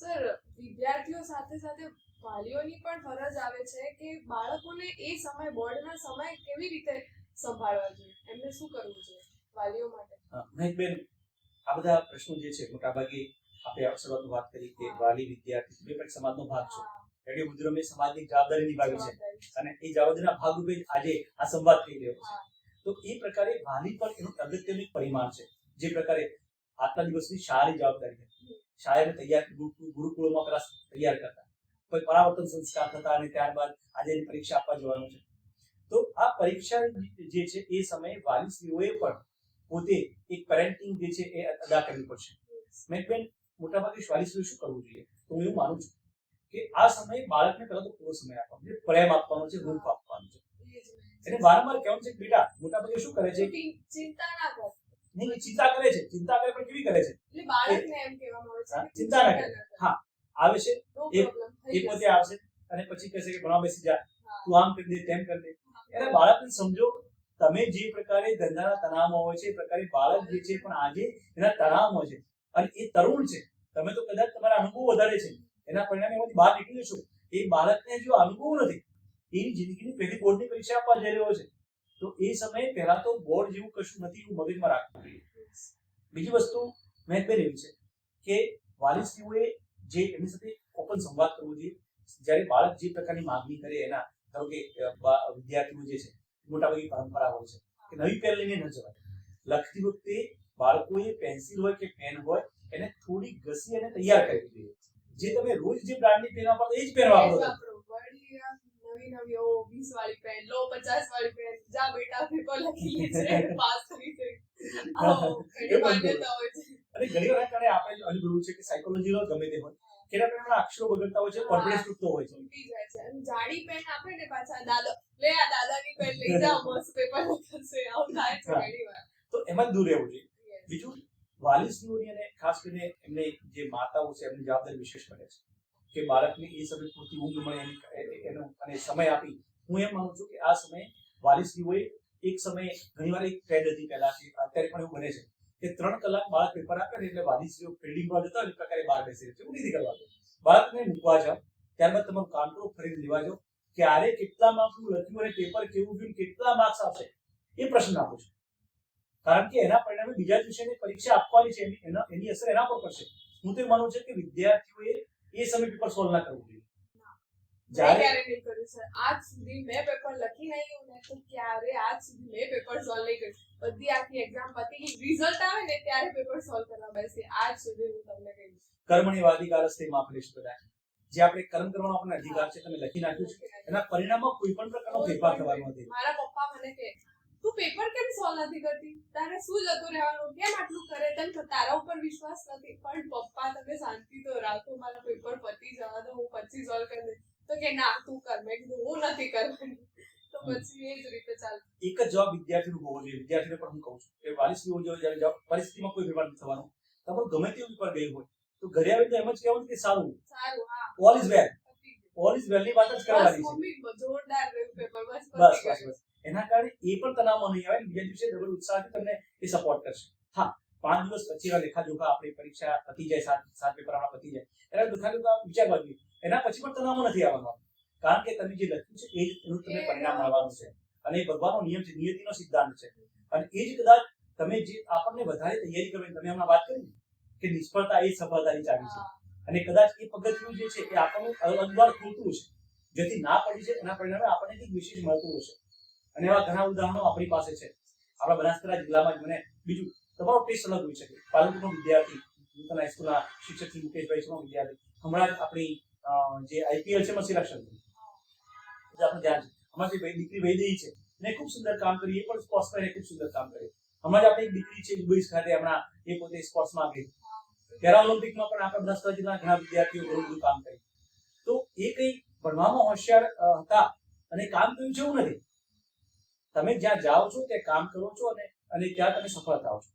સર, વિદ્યાર્થીઓ સાથે સાથે વાલીઓની પણ ફરજ આવે છે કે બાળકોને એ સમય બોર્ડના સમય કેવી રીતે સંભાળવા જોઈએ, એમને શું કરવું જોઈએ વાલીઓ માટે? મહેકબેન, આ બધા પ્રશ્નો જે છે મોટાભાગે આપણે શરૂઆતમાં વાત કરી કે વાલી વિદ્યાર્થી બે પણ સમાજનો ભાગ છે. રેડિયો મુદ્રમે સમાજની જવાબદારી નિભાવી છે અને એ જવાબદારીના ભાગરૂપે આજે આ સંવાદ થઈ રહ્યો છે. તો એ પ્રકારે વાલી પણ એનું અગત્યનું એક પરિમાણ છે. જે પ્રકારે આજના દિવસની શાળાની જવાબદારી હતી, શાળાને તૈયાર ગુરુકુળોમાં પેલા તૈયાર કરતા, કોઈ પરાવર્તન સંસ્કાર થતા અને ત્યારબાદ આજે એની પરીક્ષા આપવા જવાનું છે. તો આ પરીક્ષા જે છે એ સમયે વાલીશ્રીઓએ પણ પોતે એક પેરેન્ટિંગ જે છે એ અદા કરવી પડશે. મેં મોટાભાગે વાલીશ્રીઓ શું કરવું જોઈએ, તો હું એવું માનું છું કે આ સમયે બાળકને પહેલા તો પૂરો સમય આપવાનો છે, પ્રેમ આપવાનો છે, હૂંફ આપવાનો છે. એને વારંવાર કહેવાનું છે કે બેટા, મોટાભાગે શું કરે છે, ચિંતા ના કર. નહીં, ચિંતા કરે છે. ચિંતા કરે પણ કેવી કરે છે, એટલે બાળકને એમ કહેવામાં આવે છે ચિંતા ના કરે. હા, આવે છે એ પોતે આવશે અને પછી કહેશે કે ભણવા બેસી જા, તું આમ કરી દે, તેમ કરી દે. એટલે બાળકને સમજો, તમે જે પ્રકારે ધંધાના તણાવમાં હોય છે એ પ્રકારે બાળક જે છે પણ આજે એના તણાવમાં છે અને એ તરુણ છે. તમે તો કદાચ તમારા અનુભવ વધારે છે, એના પરિણામે એમાંથી બહાર નીકળી જશો. એ બાળકને જો અનુભવ નથી, એ જિંદગીની પહેલી બોર્ડની પરીક્ષા આપવા જઈ રહ્યો છે, તો એ સમયે પહેલા તો બોર્ડ જેવું કશું નથી એવું મગજમાં રાખવું જોઈએ. બીજી વસ્તુ મહેકબેન એવી છે કે વાલીશ્રીઓએ જે એમની સાથે ઓપન સંવાદ કરવો જોઈએ. જ્યારે બાળક જે પ્રકારની માંગણી કરે એના, ધારો કે વિદ્યાર્થીઓ જે છે મોટાભાગે પરંપરા હોય છે કે નવી પેન લઈને ન જવાય. લખતી વખતે બાળકોએ પેન્સિલ હોય કે પેન હોય એને થોડી ઘસી અને તૈયાર કરવી જોઈએ. જે તમે રોજ જે બ્રાન્ડની પેન વાપરો એ જ પેન વાપરો. નવી નવી 20 વાળી પેન લો, 50 વાળી પેન, જા બેટા પેપર લખી લે પાસ થઈ જાય. એની માન્યતા હોય છે. અને ઘણી વાર કારણે આપણે અનુભવ્યું છે કે સાયકોલોજીનો ગમે તે હોય કે એના અક્ષરો બગડતા હોય છે, કોન્ફિડન્સ તૂટતો હોય છે. તૂટી જાય છે. અને જાડી પેન આપે ને પાછા દાદા લે આ દાદાની પેન લઈ જાઓ મસ્ત પેપર લખશે, આવું થાય છે ઘણી વાર. તો એમાં દૂર રહેવું જોઈએ. બીજું વાલીશ્રીઓની અને ખાસ કરીને એમને જે માતાઓ છે એમની જવાબદારી વિશેષ બને છે કે બાળકને એ સમય પૂરતી ઊંઘ મળે એનો અને સમય આપી. હું એમ માનું છું કે આ સમયે વાલીશ્રીઓએ એક સમયે ઘણીવાર એક ટ્રેન્ડ હતી પહેલા, અત્યારે પણ એવું બને છે કે 3 કલાક બાળક પેપર આપે ને એટલે વાલીશ્રીઓ ફિલ્ડિંગમાં જતા હોય એ પ્રકારે બહાર બેસી રહે છે. એવું નથી કરવાનું. બાળકને મૂકવા જાઓ, ત્યારબાદ તમારું કામ કરો, ફરી લેવા જાઓ, ક્યારે કેટલા માર્ક્સનું લખ્યું અને પેપર કેવું થયું, કેટલા માર્ક્સ આવશે એ પ્રશ્ન આપો છો. કારણ કે એના પરિણામે બીજા દિવસેની પરીક્ષા આપવાની છે, એની અસર એના પર પડશે. હું તો માનું છું કે વિદ્યાર્થીઓએ એ સમય પેપર સોલ્વ ના કરવું જોઈએ. ક્યારે નહીં કર્યું સર, આજ સુધી મેં પેપર લખી નહીં હું ને તો ક્યારે આજ સુધી મેં પેપર સોલ્વ નહીં કર્યું. બધી આખી એક્ઝામ પતી ગઈ, રિઝલ્ટ આવે ને ત્યારે પેપર સોલ્વ કરવા બેસી. આજ સુધી હું તમને કહી દઉં કર્મણી અધિકારસ્તે મા ફલેષુ કદાચ. જે આપણે કર્મ કરવાનો આપણને અધિકાર છે તમે લખી નાખ્યું છે, એના પરિણામમાં કોઈ પણ પ્રકારનો ફેરફાર થવાનો નથી. મારા પપ્પા મને કહે તું પેપર કેમ સોલ્વ નથી કરતી, તારે શું જતું રહેવાનું, કેમ આટલું કરે, તને તારા ઉપર વિશ્વાસ નથી. પણ પપ્પા તમે શાંતિ તો રાખો, મારા પેપર પતી જવા દો, હું પછી સોલ્વ કરી દઈશ. તો કે ના તું કર. મેં કીધું હું નથી કરવાની. તો પછી એ જ રીતે ચાલે. એક જ જવાબ વિદ્યાર્થીનો હોવો જોઈએ. વિદ્યાર્થીને પણ હું કહું છું કે વાલીશ્રીઓ જ્યારે પરિસ્થિતિમાં કોઈ ફેરફાર નથી થવાનો, તમારું ગમે તેવું પેપર ગયું હોય તો ઘરે આવીને તો એમ જ કહેવાનું કે સારું, હા, all is well. All is well ની વાત જ કરવાની છે. મમ્મી જોરદાર રહ્યું પેપર, બસ. એના કારણે એ પણ તણાવમાં નહીં આવે, બીજા દિવસે ડબલ ઉત્સાહથી તમને એ સપોર્ટ કરશે. હા, 5 દિવસ પછીના લેખાજોખા આપણી પરીક્ષા પતી જાય, 7 પેપર આપણા પતી જાય, એના લેખાજોખા વિચારવા જોઈએ. એના પછી પણ તણાવમાં નથી આવવાનું, કારણ કે તમે જે લખ્યું છે એ જ એનું તમને પરિણામ મળવાનું છે. અને એ ભગવાનનો નિયમ છે, નિયતિનો સિદ્ધાંત છે. અને એ જ કદાચ તમે જે આપણને વધારે તૈયારી કરવાની, તમે હમણાં વાત કરી કે નિષ્ફળતા એ સફળતાની ચાવી છે, અને કદાચ એ પગથિયું જે છે એ આપણનું અલગવાર ખોલતું છે, જેથી ના પડી છે એના પરિણામે આપણને કંઈક વિશેષ મળતું હશે. અને એવા ઘણા ઉદાહરણો આપણી પાસે છે. આપણા બનાસકાંઠા જિલ્લામાં જ મને બીજું તમારો ટેસ્ટ અલગ હોઈ શકે. પાલનપુરનો વિદ્યાર્થી, નૂતન હાઈસ્કૂલના શિક્ષક શ્રી મુકેશભાઈ છે વિદ્યાર્થી, હમણાં જ આપણી જે આઈપીએલ છે એમાં સિલેક્શન થયું. આપણે ધ્યાન છે અમારી દીકરી વૈદેહી છે, એને ખૂબ સુંદર કામ કર્યું, એ પણ સ્પોર્ટ્સમાં એને ખૂબ સુંદર કામ કર્યું. હમણાં જ આપણી એક દીકરી છે દુબઈ ખાતે, હમણાં એ પોતે સ્પોર્ટ્સમાં ગઈ. પેરાઓલિમ્પિકમાં પણ આપણા બનાસકાંઠા જિલ્લાના ઘણા વિદ્યાર્થીઓ ઘણું બધું કામ કર્યું. તો એ કંઈ ભણવામાં હોશિયાર હતા અને કામ કર્યું છે એવું નથી. તમે જ્યાં જાઓ છો ત્યાં કામ કરો છો અને ત્યાં તમે સફળ થાઓ છો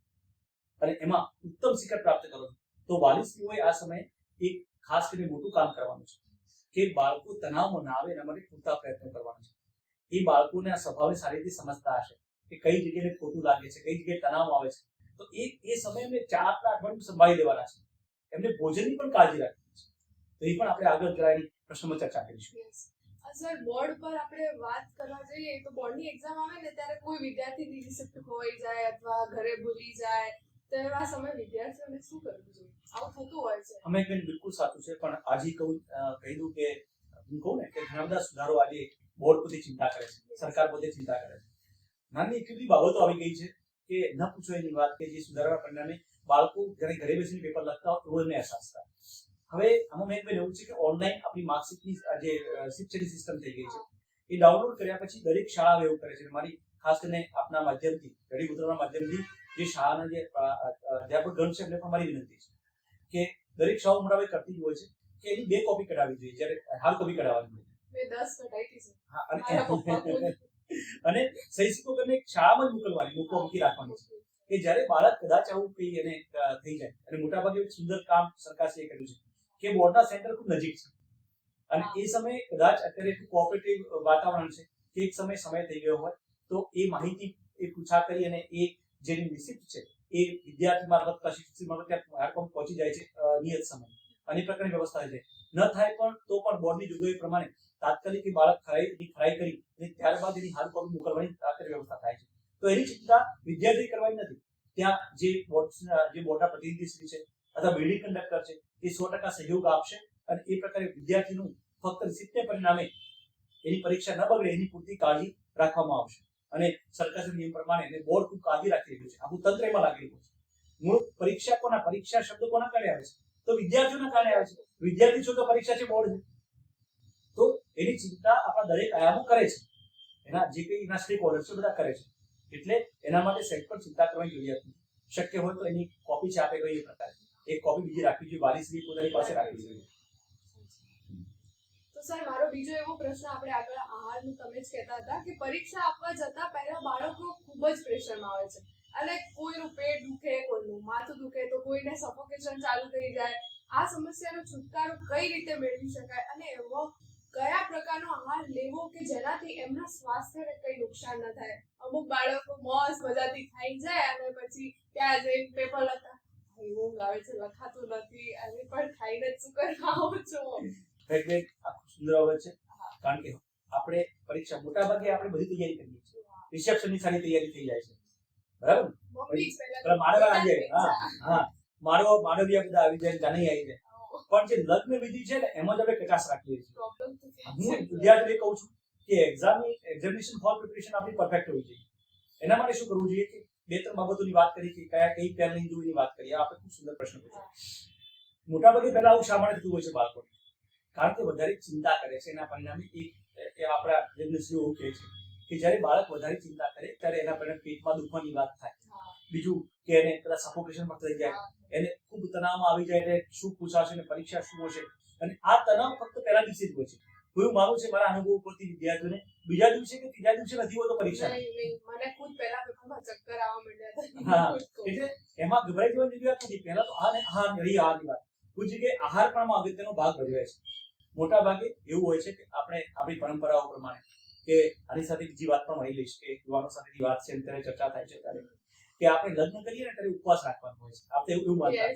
અને એમાં ઉત્તમ શિખર પ્રાપ્ત કરો છો. તો વાલીશ્રીઓએ આ સમયે એક ખાસ કરીને મોટું કામ કરવાનું છે કે બાળકો તણાવમાં ના આવે એના માટે પૂરતા પ્રયત્નો કરવાના છે. એ બાળકોને આ સ્વભાવને સારી રીતે સમજતા હશે કે કઈ જગ્યાએ ખોટું લાગે છે, કઈ જગ્યાએ તણાવ આવે છે. તો એ સમય એમને 4 અઠવાડિયું સંભાળી લેવાના છે. એમને ભોજનની પણ કાળજી રાખવી છે. તો એ પણ આપણે આગળ જણાવી પ્રશ્નમાં ચર્ચા કરીશું. સર, બોર્ડ પર આપણે વાત કરવા જઈએ તો બોર્ડની એક્ઝામ આવે ને ત્યારે કોઈ વિદ્યાર્થી રિસિપ્ટ ખોવાઈ જાય અથવા ઘરે ભૂલી જાય તો એવા સમય વિદ્યાર્થીઓને શું કરવું જોઈએ? આવું થતું હોય છે. અમે બેન બિલકુલ સાચું છે, પણ આજે કહી દઉં કે હું કહું ને કે ઘણા બધા સુધારો આજે બોર્ડ પોતે ચિંતા કરે છે, સરકાર પોતે ચિંતા કરે છે. નાની એટલી બધી બાબતો આવી ગઈ છે કે ન પૂછો એની વાત, કે જે સુધારાના પરિણામે બાળકો ઘરે બેસીને પેપર લખતા હોય એવો એમને અહેસાસ થાય. હવે આમાં મેં એવું છે કે ઓનલાઈન આપણી માર્કશીટની જે શિક્ષણની સિસ્ટમ થઈ ગઈ છે એ ડાઉનલોડ કર્યા પછી દરેક શાળા એવું કરે છે. મારી ખાસ કરીને આપના માધ્યમથી, ઘડી ઉતરવાના માધ્યમથી જે શાળાના જે અધ્યાપક ગણ છે એમને પણ મારી વિનંતી છે કે દરેક શાળા મોટાભાગે કરતી જ હોય છે કે એની 2 કોપી કઢાવવી જોઈએ, જ્યારે હાર્ડ કોપી કઢાવવાની હોય. મેં 10 કઢાવી છે. હા, અને સહી સિક્કો કરીને શાળામાં જ મૂકી રાખવાની છે કે જ્યારે બાળક કદાચ આવું કંઈ એને થઈ જાય. અને મોટાભાગે એક સુંદર કામ સરકારશ્રીએ કર્યું છે કે બોર્ડના સેન્ટર ખૂબ નજીક છે અને એ સમયે કદાચ અત્યારે એટલું કોઓપરેટિવ વાતાવરણ છે કે એક સમય થઈ ગયો હોય તો એ માહિતી એ પૂછા કરી અને એ જેની રિસિપ્ટ છે એ વિદ્યાર્થી મારફત શિક્ષક મારફત ત્યાં પહોંચી જાય છે નિયત સમય અને એ પ્રકારની વ્યવસ્થા છે. ન થાય પણ તો પણ બોર્ડની જોગવાઈ પ્રમાણે તાત્કાલિક એ બાળક ખરાઈ કરી અને ત્યારબાદ એની હાર્ડ કોપી મોકલવાની તાત્કાલિક વ્યવસ્થા થાય છે. તો એની ચિંતા વિદ્યાર્થી કરવાની નથી. ત્યાં જે બોર્ડના પ્રતિનિધિશ્રી છે અથવા બિલ્ડિંગ કંડક્ટર છે એ 100% સહયોગ આપશે અને એ પ્રકારે વિદ્યાર્થીનું ફક્ત રિસિપ્ટને પરિણામે એની પરીક્ષા ન બગડે એની પૂરતી કાળજી રાખવામાં આવશે. અને સરકારી નિયમ પ્રમાણે એને બોર્ડ ખૂબ કાળજી રાખી રહ્યું છે. આખું તંત્ર એમાં લાગેલું છે. મૂળ પરીક્ષા શબ્દ કોના કારણે આવે છે? તો વિદ્યાર્થીઓના કારણે આવે છે. વિદ્યાર્થી છો તો પરીક્ષા છે, બોર્ડ છે. તો એની ચિંતા આપણા દરેક આયામો કરે છે. એના જે કંઈ એના સ્ટેક હોલ્ડર્સ છે બધા કરે છે. એટલે એના માટે સહેજ પણ ચિંતા કરવાની જરૂરિયાત નથી. શક્ય હોય તો એની કોપી છે આપે ગઈ એ પ્રકારે એક કોપી બીજી રાખવી જોઈએ, વાલીશ્રી પોતાની પાસે રાખવી જોઈએ. તો સર મારો બીજો એવો પ્રશ્ન, આપણે આગળ આહારનું તમે જ કહેતા હતા કે પરીક્ષા આપવા જતા પહેલા બાળકો ખૂબ જ પ્રેશરમાં આવે છે અને કોઈનું પેટ દુખે, કોઈનું માથું દુખે, તો કોઈને સફોકેશન ચાલુ થઈ જાય. આ સમસ્યાનો છુટકારો કઈ રીતે મેળવી શકાય અને એવો કયા પ્રકારનો આહાર લેવો કે જેનાથી એમના સ્વાસ્થ્યને કઈ નુકસાન ન થાય? અમુક બાળકો મસ્ત મજાથી ખાઈ જાય અને પછી ત્યાં જઈને પેપર લખતા ઊંઘ આવે છે, લખાતું નથી, અને પણ ખાઈને જ શું કરવા આવો છો? એટલે આખું સુંદર બાબત છે. કારણ કે આપણે પરીક્ષા મોટા ભાગે આપણે બધી તૈયારી કરીએ છીએ. રિસેપ્શનની સારી તૈયારી થઈ જાય છે, બરાબર? માળવા આવી જાય, માળવિયા બધા આવી જાય, જાનઈ આવી જાય. પણ જે લગ્ન વિધિ છે ને એમાં જ આપણે કચાશ રાખીએ છીએ. હું વિદ્યાર્થીઓને કહું છું કે એક્ઝામિનેશન હોલ પ્રિપરેશન આપણી પરફેક્ટ હોવી જોઈએ. એના માટે શું કરવું જોઈએ કે 2-3 બાબતોની વાત કરી કે કઈ પેન લઈ જવું એની વાત કરીએ. આપણે ખૂબ સુંદર પ્રશ્ન પૂછ્યો. મોટાભાગે પહેલા આવું શા માટે થતું હોય છે બાળકોને? કારણ કે વધારે ચિંતા કરે છે. એના પરિણામે આપણા જન્મશ્રીઓ એવું કહે છે કે જ્યારે બાળક વધારે ચિંતા કરે ત્યારે એના પરિણામે પેટમાં દુખવાની વાત થાય. બીજું કે એને પેલા સફોકેશન પણ થઈ જાય, એને ખૂબ તણાવમાં આવી જાય એટલે શું પૂછાશે ને પરીક્ષા શું હશે. અને આ તણાવ ફક્ત પહેલા દિવસે જ હોય છે. હું માનું છે મારા અનુભવ ઉપરથી વિદ્યાર્થીઓને બીજા દિવસે કે ત્રીજા દિવસે નથી હોતો પરીક્ષા. મને ખુદ પહેલા પેપરમાં ચક્કર આવવા માંડ્યા હતા. હા, એટલે એમાં ગભરાઈ જવાની જરૂરિયાત નથી. પહેલા તો આહારની વાત. કોઈ જગ્યાએ આહાર પણ અગત્યનો ભાગ ભજવે છે. મોટા ભાગે એવું હોય છે કે આપણે આપણી પરંપરાઓ પ્રમાણે કે આની સાથે બીજી વાત પણ મળી લઈશ કે યુવાનો સાથેની વાત છે ત્યારે ચર્ચા થાય છે ત્યારે કે આપણે લગ્ન કરીએ ને ત્યારે ઉપવાસ રાખવાનો હોય છે. આપણે એવું માનતા.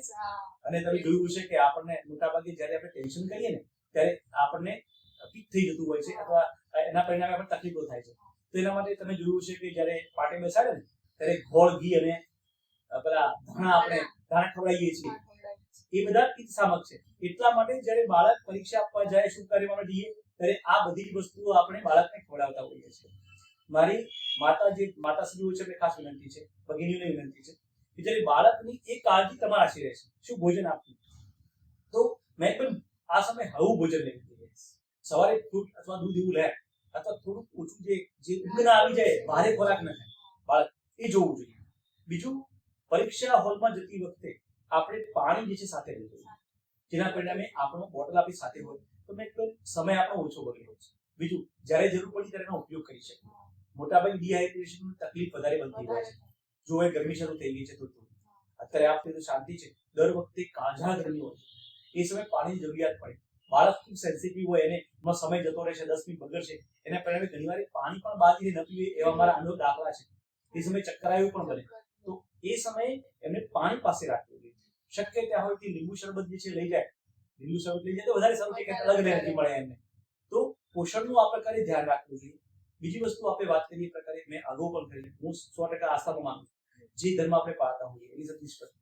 અને તમે જોયું છે કે આપણને મોટા ભાગે જ્યારે આપણે ટેન્શન કરીએ ને ત્યારે આપણને પીક થઈ જતું હોય છે અથવા એના પરિણામે આપણને તકલીફો થાય છે. તો એના માટે તમે જોયું છે કે જ્યારે પાટે બેસાડે ને ત્યારે ગોળ, ઘી અને પેલા ધાણા ખવડાવીએ છીએ. એ બધા પિત્તશામક છે. એટલા માટે જ્યારે બાળક પરીક્ષા આપવા જાય, શું કાર્યમાં જઈએ ત્યારે આ બધી વસ્તુઓ આપણે બાળકને ખવડાવતા હોઈએ છીએ. મારી માતાશ્રીઓ છે એમને ખાસ વિનંતી છે, ભગીનીઓને વિનંતી છે કે જ્યારે બાળકની એ કાળજી તમારા છે રહેશે શું ભોજન આપવું. તો મેં પણ આ સમયે હળવું ભોજન લેવું જોઈએ. સવારે ફ્રૂટ અથવા દૂધ એવું લે અથવા થોડુંક ઓછું જે ઊંઘ ના આવી જાય, ભારે ખોરાક ન ખાય બાળક, એ જોવું જોઈએ. બીજું, પરીક્ષા હોલમાં જતી વખતે આપણે પાણી જે છે સાથે લેવું જોઈએ. જેના પરિણામે આપણો બોટલ આપણી સાથે હોય તો સમય આપણો ઓછો બગડે છે. બીજું, જ્યારે જરૂર પડી ત્યારે એનો ઉપયોગ કરી શકીએ. મોટાભાગે ડિહાઇડ્રેશનની તકલીફ વધારે બનતી હોય છે. જો એ ગરમી શરૂ થઈ ગઈ છે તો અત્યારે આપણે તો શાંતિ છે, દર વખતે કાંઝા ગરમી હોય છે. એ સમયે પાણીની જરૂરિયાત પડે. બાળક ખૂબ સેન્સિટિવ હોય, એને એમાં સમય જતો રહેશે, 10 મિનિટ બગડશે. એના પરિણામે ઘણીવાર પાણી પણ બાળકીને ન પીવે એવા મારા અનુભવ દાખલા છે. એ સમયે ચક્કર આવ્યું પણ બને. તો એ સમયે એમને પાણી પાસે રાખવું જોઈએ. શક્ય ત્યાં હોય કે લીંબુ શરબત જે છે લઈ જાય. લીંબુ શરબત લઈ જાય તો વધારે સારું છે કે અલગ એનર્જી મળે એમને. તો પોષણનું આ પ્રકારે ધ્યાન રાખવું જોઈએ. બીજી વસ્તુ આપણે વાત કરીએ પ્રકારે મેં અગાઉ પણ કરી, હું 100% આસ્થામાં માનું છું. જે ધર્મ આપણે પાળતા હોઈએ એની સાથે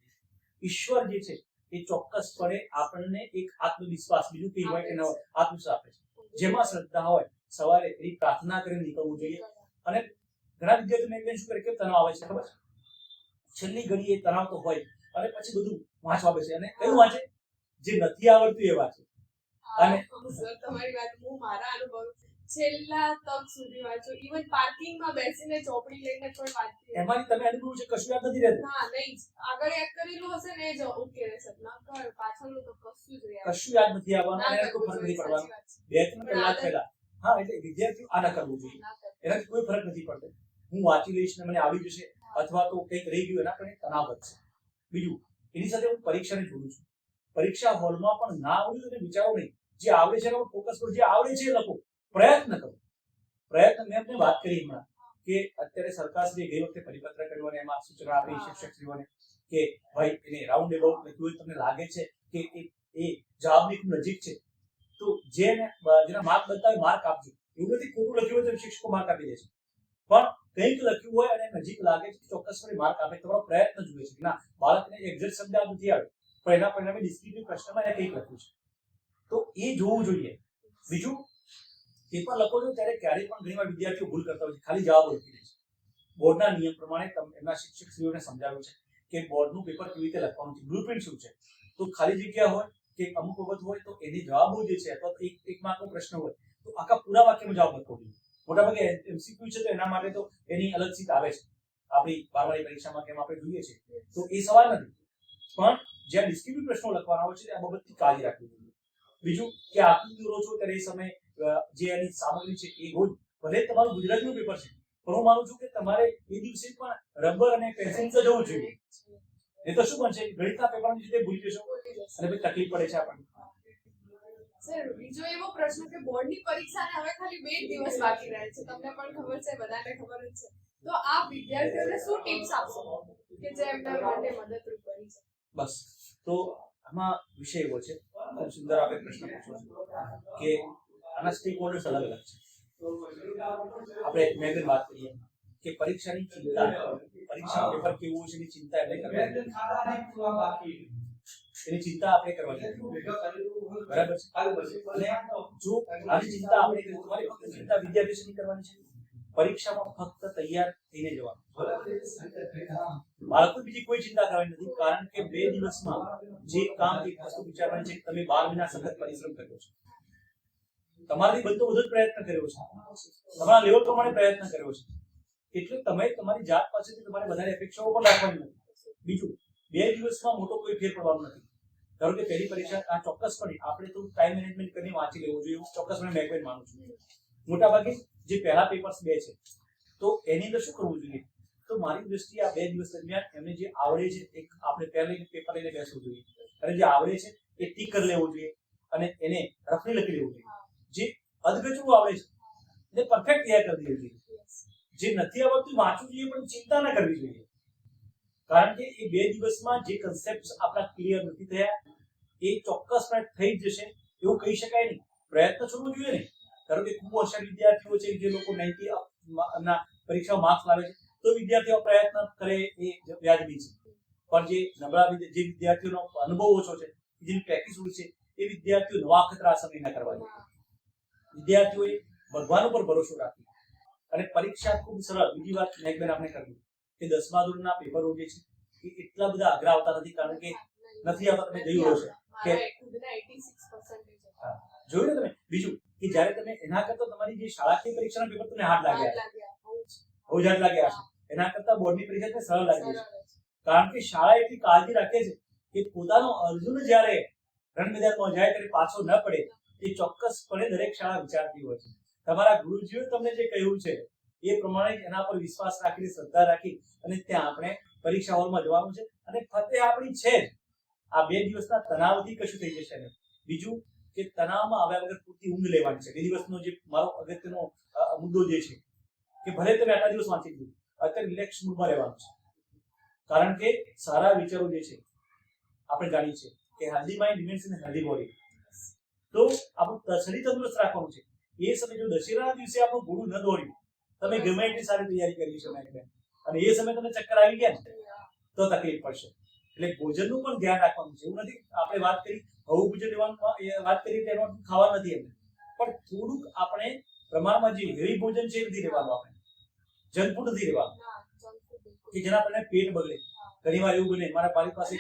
ઈશ્વર જે છે એ ચોક્કસપણે આપણને એક આત્મવિશ્વાસ, બીજું કઈ હોય કે ન હોય, આત્મવિશ્વાસ આપે છે. જેમાં શ્રદ્ધા હોય સવારે એની પ્રાર્થના કરીને નીકળવું જોઈએ. અને ઘણા વિદ્યાર્થીઓ શું કરે કે તણાવ આવે છે ખબર, છેલ્લી ઘડીએ તણાવ તો હોય અને પછી બધું વાંચવા બેસે અને કયું વાંચે? જે નથી આવડતું એ વાંચે. અને તમારી વાત હું મારા અનુભવ છેલ્લા તક સુધી વાંચું. ઇવન પાર્કિંગમાં બેસીને ચોપડી લઈને પણ વાંચી. એમાંથી તમે અનુભવ છે કશું યાદ નથી રહેતું? ના, નહીં. આગળ યાદ કરેલું હશે ને એ જ ઓકે રહેશે. નકર પાછળનું તો કશું જ કશું યાદ નથી આવવાનું અને કોઈ ફરક નથી પડવાનો. 2-3 કલાક પહેલા એટલે વિદ્યાર્થીઓ આ ન કરવું જોઈએ. એનાથી કોઈ ફરક નથી પડતો. હું વાંચી લઈશ ને મને આવી જશે અથવા તો કંઈક રહી ગયું એના કારણે તણાવ વધશે. બીજું, એની સાથે હું પરીક્ષાને જોડું છું. પરીક્ષા હોલમાં પણ ના આવડ્યું અને વિચારો નહીં. જે આવડે છે એનો ફોકસ કરો, જે આવડે છે એ લખો, પ્રયત્ન કરો. મેં આપણે વાત કરી હમણાં કે અત્યારે સરકારશ્રીએ ગઈ વખતે પરિપત્ર કર્યો અને એમાં સૂચના આપી શિક્ષકશ્રીઓને કે ભાઈ એને રાઉન્ડ એબાઉટ લખ્યું હોય તમને લાગે છે કે એ જવાબની ખૂબ નજીક છે જેના માર્ક બનતા હોય માર્ક આપજો. એવું નથી ખોટું લખ્યું હોય તો શિક્ષકો માર્ક આપી દે છે, પણ કંઈક લખ્યું હોય અને નજીક લાગે છે ચોક્કસપણે માર્ક આપે. તમારો પ્રયત્ન જુએ છે કે ના બાળકને એક્ઝેક્ટ શબ્દ આ નથી આવે, પણ એના પરિણામે ડિસ્ક્રિપ્ટિવ પ્રશ્નમાં એને કંઈક લખ્યું છે, તો એ જોવું જોઈએ. બીજું, પેપર લખો છો ત્યારે ક્યારેય પણ ઘણીવાર વિદ્યાર્થીઓ ભૂલ કરતા હોય છે, ખાલી જવાબ લખી દે છે. બોર્ડના નિયમ પ્રમાણે એમના શિક્ષકશ્રીઓને સમજાવ્યું છે કે બોર્ડનું પેપર કેવી રીતે લખવાનું છે, બ્લુપ્રિન્ટ શું છે. તો ખાલી જગ્યા હોય કે અમુક વખત હોય તો એની જવાબો જે છે અથવા એક માર્કનો પ્રશ્ન હોય તો આખા પૂરા વાક્યમાં જવાબ લખવો જોઈએ. મોટાભાગે એમસીક્યુ છે તો એના માટે તો એની અલગ સીટ આવે છે આપણી 12મી પરીક્ષામાં, કેમ આપણે જોઈએ છે, તો એ સવાલ નથી. પણ જ્યાં ડિસ્ક્રિપ્ટિવ પ્રશ્નો લખવાના હોય છે ત્યાં બાબતની કાળજી રાખવી જોઈએ. બીજું કે આકૃતિ દોરો છો ત્યારે એ સમયે જે એની સામગ્રી છે એ રોજ, ભલે તમારું ગુજરાતીનું પેપર છે પણ હું માનું છું કે તમારે એ દિવસે પણ રબર અને પેન્સિલ તો જવું જોઈએ. એ તો શું બનશે, ગણિતના પેપરની રીતે ભૂલી જશો અને પછી તકલીફ પડે છે આપણને. સર, બીજો એવો પ્રશ્ન કે બોર્ડની પરીક્ષાને હવે ખાલી 2 દિવસ બાકી રહે છે, તમને પણ ખબર છે, બધાને ખબર જ છે, તો આપ વિદ્યાર્થીઓને શું ટિપ્સ આપશો કે જે એમના માટે મદદરૂપ બની શકે? બસ, તો આમાં વિષય એવો છે, ખૂબ સુંદર આપણે પ્રશ્ન પૂછો છો કે આના સ્ટેક હોલ્ડર્સ અલગ અલગ છે. આપણે મેં વાત કરીએ કે પરીક્ષાની ચિંતા, પરીક્ષા પેપર કેવું છે એની ચિંતા એટલે કરવાની, એની ચિંતા આપણે કરવાની, બરાબર છે. અને જો આની ચિંતા આપણે કરીએ, તમારી ફક્ત ચિંતા વિદ્યાર્થીઓની કરવાની છે, પરીક્ષામાં ફક્ત તૈયાર થઈને જવાનું. બાળકો બીજી કોઈ ચિંતા કરવાની નથી, કારણ કે 2 દિવસમાં જે કામ એક વસ્તુ વિચારવાની છે કે તમે 12 મહિના સખત પરિશ્રમ કર્યો છે, તમારાથી બનતો બધો જ પ્રયત્ન કર્યો છે, તમારા લેવલ પ્રમાણે પ્રયત્ન કર્યો છે, એટલે તમે તમારી જાત પાસેથી તમારે વધારે અપેક્ષાઓ પણ રાખવાની નથી. બીજું, 2 દિવસમાં મોટો કોઈ ફેર પડવાનો નથી. ધારો કે પહેલી પરીક્ષા આ ચોક્કસપણે આપણે તો ટાઈમ મેનેજમેન્ટ કરીને વાંચી લેવું જોઈએ, એવું ચોક્કસપણે મેં પણ માનું છું. મોટાભાગે જે પહેલા પેપર્સ 2 છે તો એની અંદર શું કરવું જોઈએ, તો મારી દ્રષ્ટિએ આ 2 દિવસ દરમિયાન એમને જે આવડે છે એક આપણે પહેલા પેપર લઈને બેસવું જોઈએ, અને જે આવડે છે એ ટીક કરી લેવું જોઈએ અને એને રફલી લખી લેવું જોઈએ. જે અધગચરું આવડે છે એને પરફેક્ટ તૈયાર કરી દેવું જોઈએ. જે નથી આવડતું વાંચવું જોઈએ પણ ચિંતા ન કરવી જોઈએ, કારણ કે એ 2 દિવસમાં જે કન્સેપ્ટ આપણા ક્લિયર નથી થયા એ ચોક્કસપણે થઈ જ જશે એવું કહી શકાય નહીં. પ્રયત્ન છોડવો જોઈએ નહીં. ધારો કે ખૂબ હોશિયાર વિદ્યાર્થીઓ છે જે લોકો 90 ના પરીક્ષા માર્ક્સ લાવે છે તો વિદ્યાર્થીઓ પ્રયત્ન કરે એ વ્યાજબી છે, પણ જે નબળા જે વિદ્યાર્થીઓનો અનુભવ ઓછો છે, જેની પ્રેક્ટિસ ઓછી છે, એ વિદ્યાર્થીઓ નવા ખતરા સમય ન કરવા જોઈએ. વિદ્યાર્થીઓએ ભગવાન ઉપર ભરોસો રાખી અને પરીક્ષા ખૂબ સરળ. બીજી વાત મેઘબેન આપણે કરવી કે 10મા ધોરણના પેપરો જે છે એ એટલા બધા અઘરા આવતા નથી, કારણ કે નથી આવતા. તમે જોયું હશે કે જોયું ને તમે. બીજું કે જ્યારે તમે એના કરતા તમારી જે શાળાકીય પરીક્ષાના પેપર તમને હાર્ડ લાગ્યા, બહુ જ હાર્ડ લાગ્યા હશે, એના કરતા બોર્ડની પરીક્ષા તમને સરળ લાગી છે, કારણ કે શાળા એટલી કાળજી રાખે છે કે પોતાનો અર્જુન જ્યારે રણ મેદાનમાં જાય ત્યારે પાછો ન પડે એ ચોક્કસપણે દરેક શાળા વિચારતી હોય છે. તમારા ગુરુજીઓએ તમને જે કહ્યું છે એ પ્રમાણે એના પર વિશ્વાસ રાખીને શ્રદ્ધા રાખી અને ત્યાં આપણે પરીક્ષા હોલમાં જવાનું છે અને ફતે આપણી છે જ. આ 2 દિવસના તણાવથી કશું થઈ જશે નહીં. બીજું કે તણાવમાં આવ્યા વગર પૂરતી ઊંઘ લેવાની છે. 2 દિવસનો જે મારો અગત્યનો મુદ્દો જે છે કે ભલે તમે આટલા દિવસ વાંચી લીધું, અત્યારે રિલેક્સ મૂડમાં રહેવાનું છે, કારણ કે સારા વિચારો જે છે આપણે જાણીએ છીએ કે healthy mind remains in healthy body. તો આપણું શરીર તંદુરસ્ત રાખવાનું છે. એ સમય જો દશેરાના દિવસે આપણું ઘોડું ન દોડ્યું, તમે ગમે એટલી સારી તૈયારી કરી છે અને એ સમય તમને ચક્કર આવી ગયા ને તો તકલીફ પડશે. એટલે ભોજનનું પણ ધ્યાન રાખવાનું છે. એવું નથી આપણે વાત કરી હવું ભોજન લેવાનું, વાત કરી તેનો ખાવા નથી એમને, પણ થોડુંક આપણે પ્રમાણમાં જે હેવી ભોજન છે એ નથી લેવાનું, આપણે જંક ફૂડ નથી લેવાનું કે જેના કારણે પેટ બગડે. ઘણી વાર એવું બને મારા મારી પાસે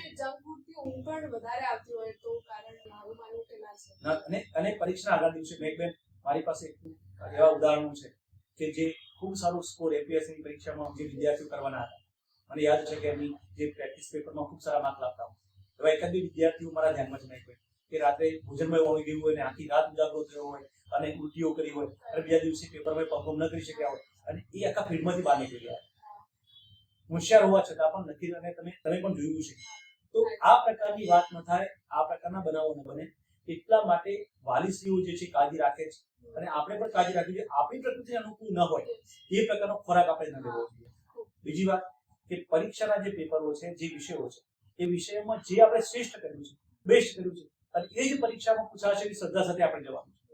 અને પરીક્ષાના આગલા દિવસે મેઘબેન મારી પાસે એવા ઉદાહરણો છે કે જે ખૂબ સારું સ્કોર એપીએસસી ની પરીક્ષામાં જે વિદ્યાર્થીઓ કરવાના હતા, મને યાદ છે કે એમની જે પ્રેક્ટિસ પેપરમાં ખૂબ સારા માર્ક લાવતા હોય. એવા એકાદ બે વિદ્યાર્થીઓ મારા ધ્યાનમાં છે મેઘબેન કે રાત્રે ભોજનમાં એવું આવી ગયું હોય અને આખી રાત ઉજાગરો થયો હોય અને ઉલટીઓ કરી હોય અને બીજા દિવસે પેપરમાં પરફોર્મ ન કરી શક્યા હોય અને એ આખા ફિલ્ડમાંથી બહાર નીકળી ગયા. હોશિયાર હોવા છતાં પણ નથી, અને તમે પણ જોયું છે. તો આ પ્રકારની વાત ન થાય, આ પ્રકારના બનાવો ન બને, એટલા માટે વાલીશ્રીઓ જે છે કાળજી રાખે છે અને આપણે પણ કાળજી રાખવી જોઈએ. આપણી પ્રકૃતિને અનુકૂળ ન હોય એ પ્રકારનો ખોરાક આપણે ન લેવો જોઈએ. બીજી વાત કે પરીક્ષાના જે પેપરો છે, જે વિષયો છે, એ વિષયોમાં જે આપણે શ્રેષ્ઠ કર્યું છે, બેસ્ટ કર્યું છે, અને એ જ પરીક્ષામાં પૂછાશે એવી શ્રદ્ધા સાથે આપણે જવાનું છે.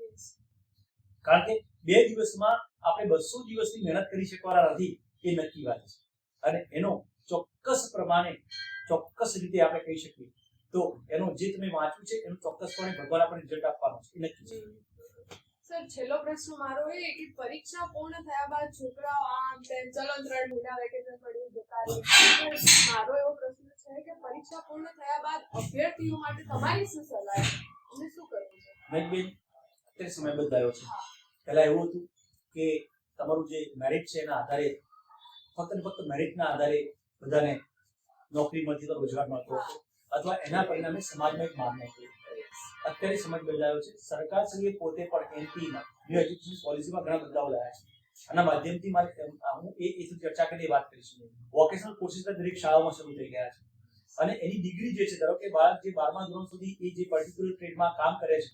કારણ કે 2 દિવસમાં આપણે 200 દિવસની મહેનત કરી શકવાના નથી એ નક્કી વાત છે. અને એનો ચોક્કસ રીતે આપણે કહી શકીએ તો એનો જે તમે વાંચ્યું છે એનું ચોક્કસપણે ભગવાન આપણને રિઝલ્ટ આપવાનું છે એ નક્કી છે. સર છેલ્લો પ્રશ્ન મારો એ કે પરીક્ષા પૂર્ણ થયા બાદ છોકરાઓ આમ તેમ ચલો 3 મહિના વેકેશન પડ્યું જતા રહે. મારો એવો પ્રશ્ન છે કે પરીક્ષા પૂર્ણ થયા બાદ અભ્યર્થીઓ માટે તમારી શું સલાહ છે? તમે શું કરવું છે? મેઘબેન, અત્યારે સમય બદલાયો છે. પહેલા એવું હતું કે તમારું જે મેરિટ છે એના આધારે ફક્ત ને ફક્ત મેરિટના આધારે બધાને નોકરી મળતી તો રોજગાર મળતો હતો અથવા એના પરિણામે સમાજમાં એક માન મળતું. અત્યારે સમજ બદલાયો છે. સરકાર શ્રીએ પોતે પણ એનપીમાં ન્યૂ એજ્યુકેશન પોલિસીમાં ઘણા બદલાવ લાવ્યા છે. આના માધ્યમથી મારે હું એ ચર્ચા કરીને વાત કરીશું. વોકેશનલ કોર્સીસ દરેક શાળાઓમાં શરૂ થઈ ગયા છે અને એની ડિગ્રી જે છે, ધારો કે બાળક જે 12મા ધોરણ સુધી એ જે પર્ટિક્યુલર ટ્રેડમાં કામ કરે છે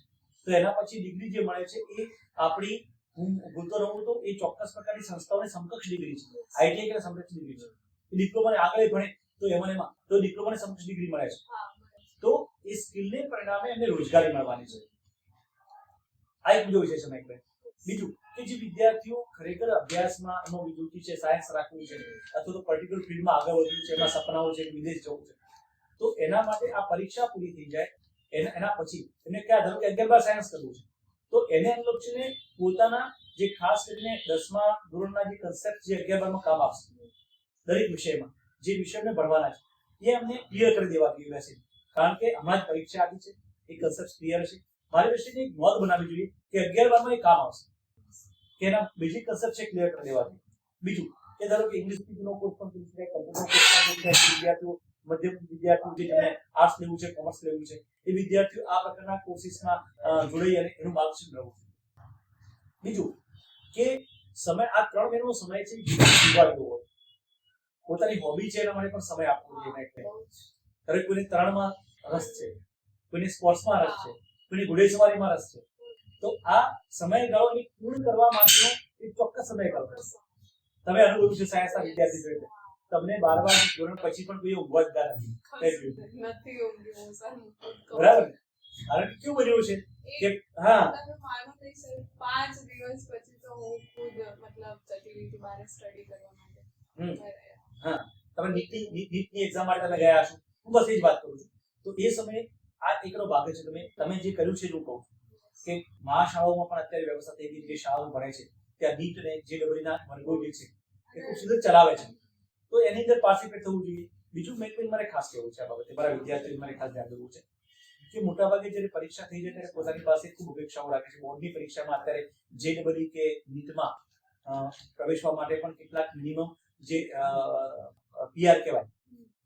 તો એના પછી ડિગ્રી જે મળે છે એ આપણી હું બોલતો રહું તો એ ચોક્કસ પ્રકારની સંસ્થાઓને સમકક્ષ ડિગ્રી છે. આઈટીઆઈ કે સમકક્ષ ડિગ્રી છે. ડિપ્લોમાને આગળ ભણે તો એમાં તો ડિપ્લોમાને સમકક્ષ ડિગ્રી મળે છે. તો એ સ્કિલને પરિણામે એમને રોજગારી મળવાની છે. આ એક બીજો વિષય છે મેં. બીજું કે જે વિદ્યાર્થીઓ ખરેખર અભ્યાસમાં એનો રુચિ છે, સાયન્સ રાખવું છે અથવા તો પર્ટિક્યુલર ફિલ્ડમાં આગળ વધવું છે, એના સપનાઓ છે, વિદેશ જવું છે, તો એના માટે આ પરીક્ષા પૂરી થઈ જાય એના પછી એને ક્યાં ધારો કે 11-12 સાયન્સ કરવું છે તો એને અનુલક્ષીને પોતાના જે ખાસ કરીને 10મા ધોરણના જે કન્સેપ્ટ જે 11-12માં કામ આવશે દરેક વિષયમાં જે વિષયને ભણવાના છે એ અમને ક્લિયર કરી દેવા જોઈએ છે. કારણ કે હમણાં જ પરીક્ષા આપી છે, એ કન્સેપ્ટ ક્લિયર છે. મારી દ્રષ્ટિએ એક નોંધ બનાવવી જોઈએ કે 11-12માં એ કામ આવશે કે એના બેઝિક કન્સેપ્ટ છે ક્લિયર કરી દેવા જોઈએ. બીજું કે ધારો કે ઇંગ્લિશ સ્પીકિંગનો કોર્સ પણ કરી શકાય, કમ્પ્યુટર કોર્સ પણ કરી શકાય. વિદ્યાર્થીઓ મધ્યમ વિદ્યાર્થીઓ જે જેમને આર્ટ્સ લેવું છે, કોમર્સ લેવું છે, એ વિદ્યાર્થીઓ આ પ્રકારના કોર્સિસમાં જોડાઈ અને એનું માર્ગદર્શન મેળવવું છે. બીજું કે સમય આ 3 મહિનાનો સમય છે જીવવાનો હોય, પોતાની હોબી છે એના માટે પણ સમય આપવો જોઈએ. દરેક કોઈને તરણમાં રસ છે, કોઈને સ્પોર્ટ્સમાં રસ છે, કોઈને ઘોડેસવારીમાં રસ છે, તો આ સમયગાળો પૂર્ણ કરવા માટેનો એક ચોક્કસ સમયગાળો છે. તમે અનુભવ્યું છે સાયન્સના વિદ્યાર્થી જોડે તમને 12મા ધોરણ પછી પણ કોઈ ઊંઘવા નથી. બરાબર. કારણ કે કેવું બન્યું છે કે હા તમે માનો નહીં સર 5 દિવસ પછી તો હું ખુદ મતલબ જતી રહી હતી બહાર સ્ટડી કરવા માટે. હા, તમે નીટની એક્ઝામ માટે તમે ગયા છો, હું બસ એ જ વાત કરું છું. તો એ સમયે આ એકનો ભાગ છે. તમે જે કર્યું છે એ હું કહું છું કે મહાશાળાઓમાં પણ અત્યારે વ્યવસ્થા થઈ ગઈ. જે શાળાઓ ભણે છે ત્યાં નીટ અને JEE ના વર્ગો જે છે એ ખૂબ સુંદર ચલાવે છે, તો એની અંદર પાર્ટિસિપેટ થવું જોઈએ. બીજું મેં મારે ખાસ કહેવું છે આ બાબતે, મારા વિદ્યાર્થીઓને મારે ખાસ ધ્યાન દેવું છે કે મોટાભાગે જ્યારે પરીક્ષા થઈ જાય ત્યારે પોતાની પાસે ખૂબ અપેક્ષાઓ રાખે છે. બોર્ડની પરીક્ષામાં અત્યારે JEE કે નીટમાં પ્રવેશવા માટે પણ કેટલાક મિનિમમ જે PR કહેવાય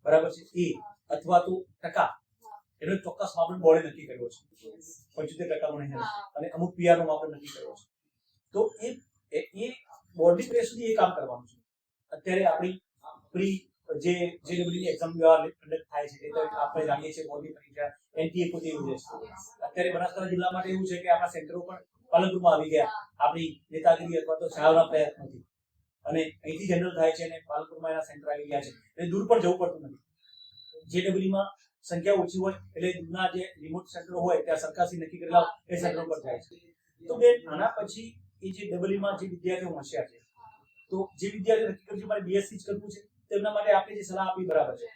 બરાબર છે એ અથવા તો ટકા એનો ચોક્કસ માપદંડ બોર્ડે નક્કી કર્યો છે. 75% નહીં અને અમુક PR નો માપદંડ નક્કી કર્યો છે. તો એ બોર્ડની પ્રેસ સુધી એ કામ કરવાનું છે. અત્યારે આપણી પ્રી જે JEE ની એક્ઝામ કન્ડક્ટ થાય છે એ તો આપણે જાણીએ છીએ. બોર્ડની પરીક્ષા NTA પોતે યોજે છે. અત્યારે બનાસકાંઠા જિલ્લા માટે એવું છે કે આપણા સેન્ટરો પણ પાલનપુરમાં આવી ગયા આપણી નેતાગીરી અથવા તો શાળાના પ્રયત્નોથી, અને અહીંથી જનરલ થાય છે અને પાલનપુરમાં એના સેન્ટર આવી ગયા છે. એટલે દૂર પણ જવું પડતું નથી. JEE-માં સંખ્યા ઓછી હોય એટલે દૂરના જે રિમોટ સેન્ટરો હોય ત્યાં સરકારથી નક્કી કરેલા એ સેન્ટરો પર જાય છે. તો બેન આના પછી એ જે JEE-માં જે વિદ્યાર્થીઓ હોશિયાર છે, તો જે વિદ્યાર્થીઓ નક્કી કર્યું છે મારે BSc જ કરવું છે, તેમના માટે આપણે જે સલાહ આપી બરાબર છે.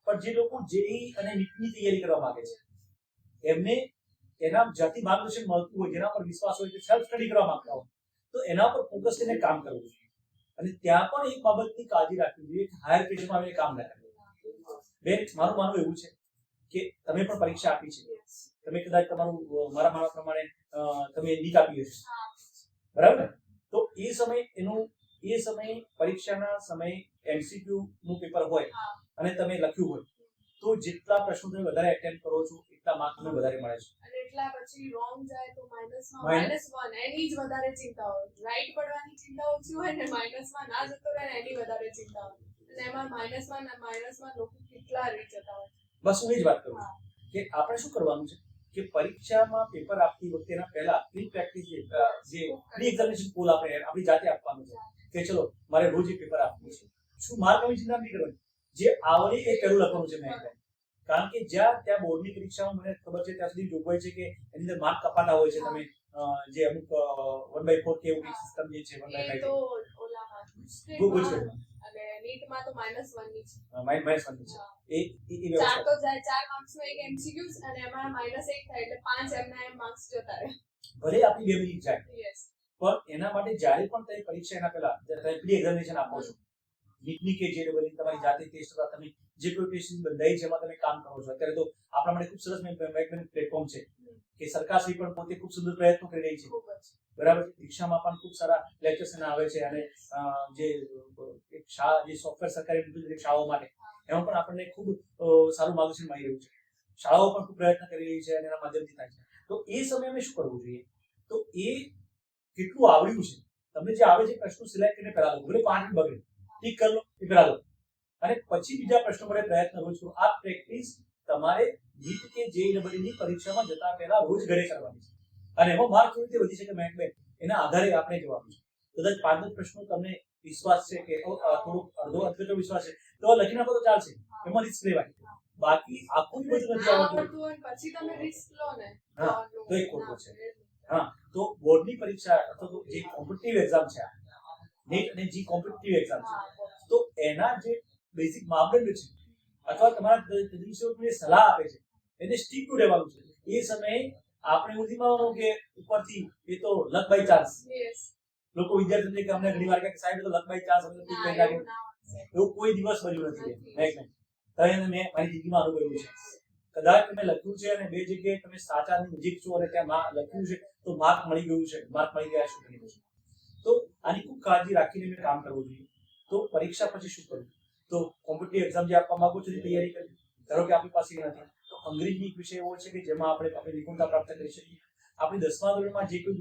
પણ જે લોકો JEE અને નીટની તૈયારી કરવા માંગે છે એમને એના જાતિ માર્ગદર્શન મળતું હોય, જેના પર વિશ્વાસ હોય, સેલ્ફ સ્ટડી કરવા માંગતા હોય તો એના પર ફોકસ કરીને કામ કરવું જોઈએ. અને ત્યાં પણ એક બાબતની કાળજી રાખવી જોઈએ કે હાયર પ્રેશરમાં આવીને કામ ના કરવું. બેન મારું માનવું એવું છે કે તમે પણ પરીક્ષા આપી છે, તમે કદાચ તમારું મારા માનવા પ્રમાણે તમે નીટ આપી હશે બરાબર ને? તો એ સમયે પરીક્ષાના સમયે MCQ નું પેપર હોય અને તમે લખ્યું હોય તો જેટલા પ્રશ્નો તમે વધારે એટેમ્પ્ટ કરો છો એટલા માર્ક તમને વધારે મળે છે. અને એટલા પછી રોંગ જાય તો -1 એની જ વધારે ચિંતા હોય. રાઈટ પડવાની ચિંતા ઓછી હોય ને માઇનસમાં ના જતો રહે એની વધારે ચિંતા હોય. અને એમાં માઇનસમાં લોકો કેટલા રહી જતા હોય. બસ હું એ જ વાત કરું કે આપણે શું કરવાનું છે કે પરીક્ષામાં પેપર આપતી વખતે પહેલા પ્રી પ્રેક્ટિસ જે પ્રી એક્ઝામિનેશન પોલ આપણે આપણી જાતે આપવાનું છે કે ચલો મારે રોજ એક પેપર આપવું છે. શું માર્કની ચિંતા નહીં કરવાની, જે આવડે એ પહેલું લખવાનું છે મેં. કારણ કે ત્યાં બોર્ડની પરીક્ષામાં મને ખબર છે ત્યાં સુધી જોગવાઈ છે કે એની અંદર માર્ક કપાતા હોય છે. તમે જે અમુક 1/4 કે એવું સિસ્ટમ જે છે 1/5 એ તો ઓલામાં ગુજરાતમાં અને નીટમાં તો -1 ની છે. -1 ની છે. હા. એ ચાર વ્યવસ્થા તો જાય 4 માર્ક્સ નો એક MCQs અને એમાં -1 થાય એટલે 5 એમના એમ માર્ક્સ જતા રહે. ભલે આપણી 2 મિનિટ જાય યસ. પણ એના માટે જ્યારે પણ તમે પરીક્ષા એના પહેલા તમે પ્રી એક્ઝામિનેશન આપો છો નીટની કે JEE તમારી જાતે ટેસ્ટ અથવા તમે જે કોઈ ટેસ્ટ બંધાઈ છે એમાં તમે કામ કરો છો. અત્યારે તો આપણા માટે ખૂબ સરસ પ્લેટફોર્મ છે કે સરકારશ્રી પણ પોતે ખૂબ સુંદર પ્રયત્નો કરી રહી છે. ખૂબ જ. બરાબર છે. દીક્ષામાં પણ ખૂબ સારા લેક્ચર્સ આવે છે અને જે એક શાળા જે સોફ્ટવેર સરકારી વિદ્યાલય શાળાઓ માટે એમાં પણ આપણને ખૂબ સારું માર્ગદર્શન મળી રહ્યું છે. શાળાઓ પણ ખૂબ પ્રયત્ન કરી રહી છે અને એના માધ્યમથી થાય છે. તો એ સમયે અમે શું કરવું જોઈએ? તો એ કેટલું આવડ્યું છે તમને જે આવે છે પ્રશ્નો સિલેક્ટ કરીને પહેલા લો. ભલે 5 મિનિટ બગડે ઠીક કરી લો એ પહેલા લો અને પછી બીજા પ્રશ્નો માટે પ્રયત્ન રોજ કરો. આ પ્રેક્ટિસ તમારે નીટ કે JEE ની પરીક્ષામાં જતા પહેલા રોજ ઘરે કરવાની છે. અને એમાં માર્ક કેવી રીતે વધી શકે મેં એના આધારે આપણે જવાનું છે. કદાચ 5 પ્રશ્નો તમને વિશ્વાસ છે કે થોડુંક અડધો વિશ્વાસ છે તો લખી નાખો તો ચાલશે. એમાં રિસ્ક લેવાય. બાકી આખું જ બધું નથી આવડતું હોય પછી તમે રિસ્ક લો ને હા તો એ ખોટું છે. હા તો બોર્ડની પરીક્ષા અથવા તો જે કોમ્પિટિટિવ એક્ઝામ છે નીટ અને જી કોમ્પિટિટિવ એક્ઝામ છે તો એના જે બેઝિક માપદંડ છે અથવા તમારા તજજ્ઞોને સલાહ આપે છે એને સ્ટીક ટુ રહેવાનું છે. એ સમયે આપણે એવું નથી માનવાનું કે ઉપરથી એ તો લક બાય ચાન્સ. લોકો વિદ્યાર્થીઓને કે અમને ઘણી વાર કે સાહેબ તો લક બાય ચાન્સ અમે તો કરી નાખ્યું. એવું કોઈ દિવસ બન્યું નથી. મેં મારી જિંદગીમાં અનુભવ્યું છે. કદાચ તમે લખ્યું છે અને બે જગ્યાએ તમે સાચાની નજીક છો અને ત્યાં લખ્યું છે તો માર્ક મળી ગયું છે માર્ક મળી ગયા શું કરી દઉં. તો આની ખૂબ કાળજી રાખીને મેં કામ કરવું જોઈએ. તો પરીક્ષા પછી શું કરવું? તો કોમ્પિટિટિવ એક્ઝામ જે આપવા માંગો છો એની તૈયારી કરવી. ધારો કે આપણી પાસે નથી તો અંગ્રેજી એક વિષય એવો છે કે જેમાં આપણે આપણી નિપુણતા પ્રાપ્ત કરી શકીએ. આપણે 10મા ધોરણમાં જે કોઈ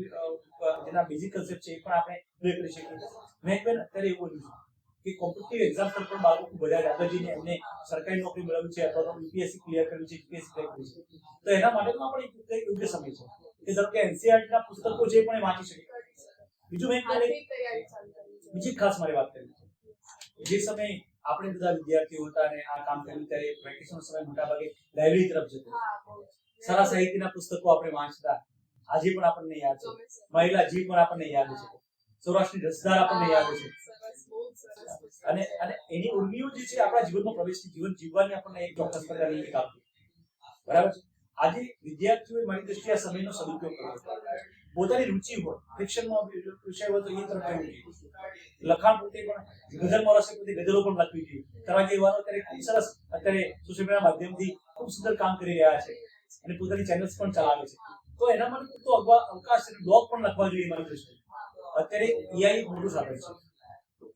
જેના બેઝિક કન્સેપ્ટ છે એ પણ આપણે ક્લિયર કરી શકીએ. મેં અત્યારે એવું બોલ્યું છે કે કોમ્પિટિટિવ એક્ઝામ પર પણ બાળકો ખૂબ બધા આગળ જઈને એમને સરકારી નોકરી મેળવી છે અથવા તો UPSC ક્લિયર કર્યું છે UPSC ક્લિયર કર્યું છે. તો એના માટે પણ આપણે યોગ્ય સમય છે કે ધારો કે NCERT ના પુસ્તકો છે પણ એ વાંચી શકે. બીજું મેં બીજી ખાસ મારી વાત કરી છે જે સમયે આપણે બધા વિદ્યાર્થીઓ હતા અને આ કામ કર્યું ત્યારે વેકેશન સમય મોટાભાગે લાઇબ્રેરી તરફ જતો. સારા સાહિત્યના પુસ્તકો આપણે વાંચતા. આજે પણ આપણને યાદ છે. મહિલા જીવ પણ આપણને યાદ છે. સૌરાષ્ટ્રની રસધાર આપણને યાદ છે. અને એની ઉર્મિઓ જે છે આપણા જીવનમાં પ્રવેશથી જીવન જીવવાની આપણને એક ચોક્કસ પ્રકારની એક આપી. બરાબર છે. આજે વિદ્યાર્થીઓએ મારી દ્રષ્ટિએ આ સમયનો સદુપયોગ કરવો. પોતાની રુચિ હોય ફિક્શનમાં વિષય હોય તો એ તરફ જવું જોઈએ. લખાણ પોતે પણ ગઝલમાં રસ પોતે ગઝલો પણ લખવી જોઈએ. તમારા જે યુવાનો અત્યારે ખૂબ સરસ અત્યારે સોશિયલ મીડિયા માધ્યમથી ખૂબ સુંદર કામ કરી રહ્યા છે અને પોતાની ચેનલ્સ પણ ચલાવે છે. તો એના માટે તો અવકાશ છે. બ્લોગ પણ લખવા જોઈએ મારી દ્રષ્ટિએ. અત્યારે AI મોટું સાધન છે.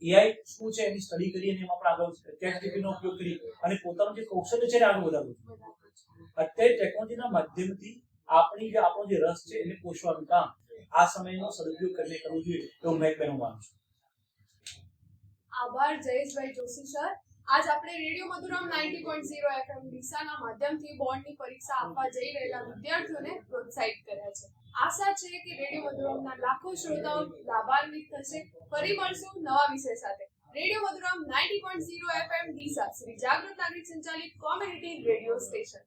AI શું છે એની સ્ટડી કરી અને એમાં પણ આગળ ChatGPT નો ઉપયોગ કરી અને પોતાનું જે કૌશલ્ય છે એને આગળ વધારવું. અત્યારે ટેકનોલોજીના માધ્યમથી આપણો જે રસ છે એને પોષવાનું કામ આ સમયનો સદુપયોગ કરીને કરવું જોઈએ એવું મેં માનું છું. આભાર જયેશભાઈ જોશી સર. આજ આપણે રેડિયો મધુરમ 90.0 FM ડીસાના માધ્યમથી બોર્ડની પરીક્ષા આપવા જઈ રહેલા વિદ્યાર્થીઓને પ્રોત્સાહિત કર્યા છે. આશા છે કે રેડિયો મધુરમના લાખો શ્રોતાઓ લાભાન્વિત થશે. ફરી મળશું નવા વિષય સાથે. રેડિયો મધુરમ 90.0 FM ડીસા શ્રી જાગૃત નાગરિક સંચાલિત કોમ્યુનિટી રેડિયો સ્ટેશન.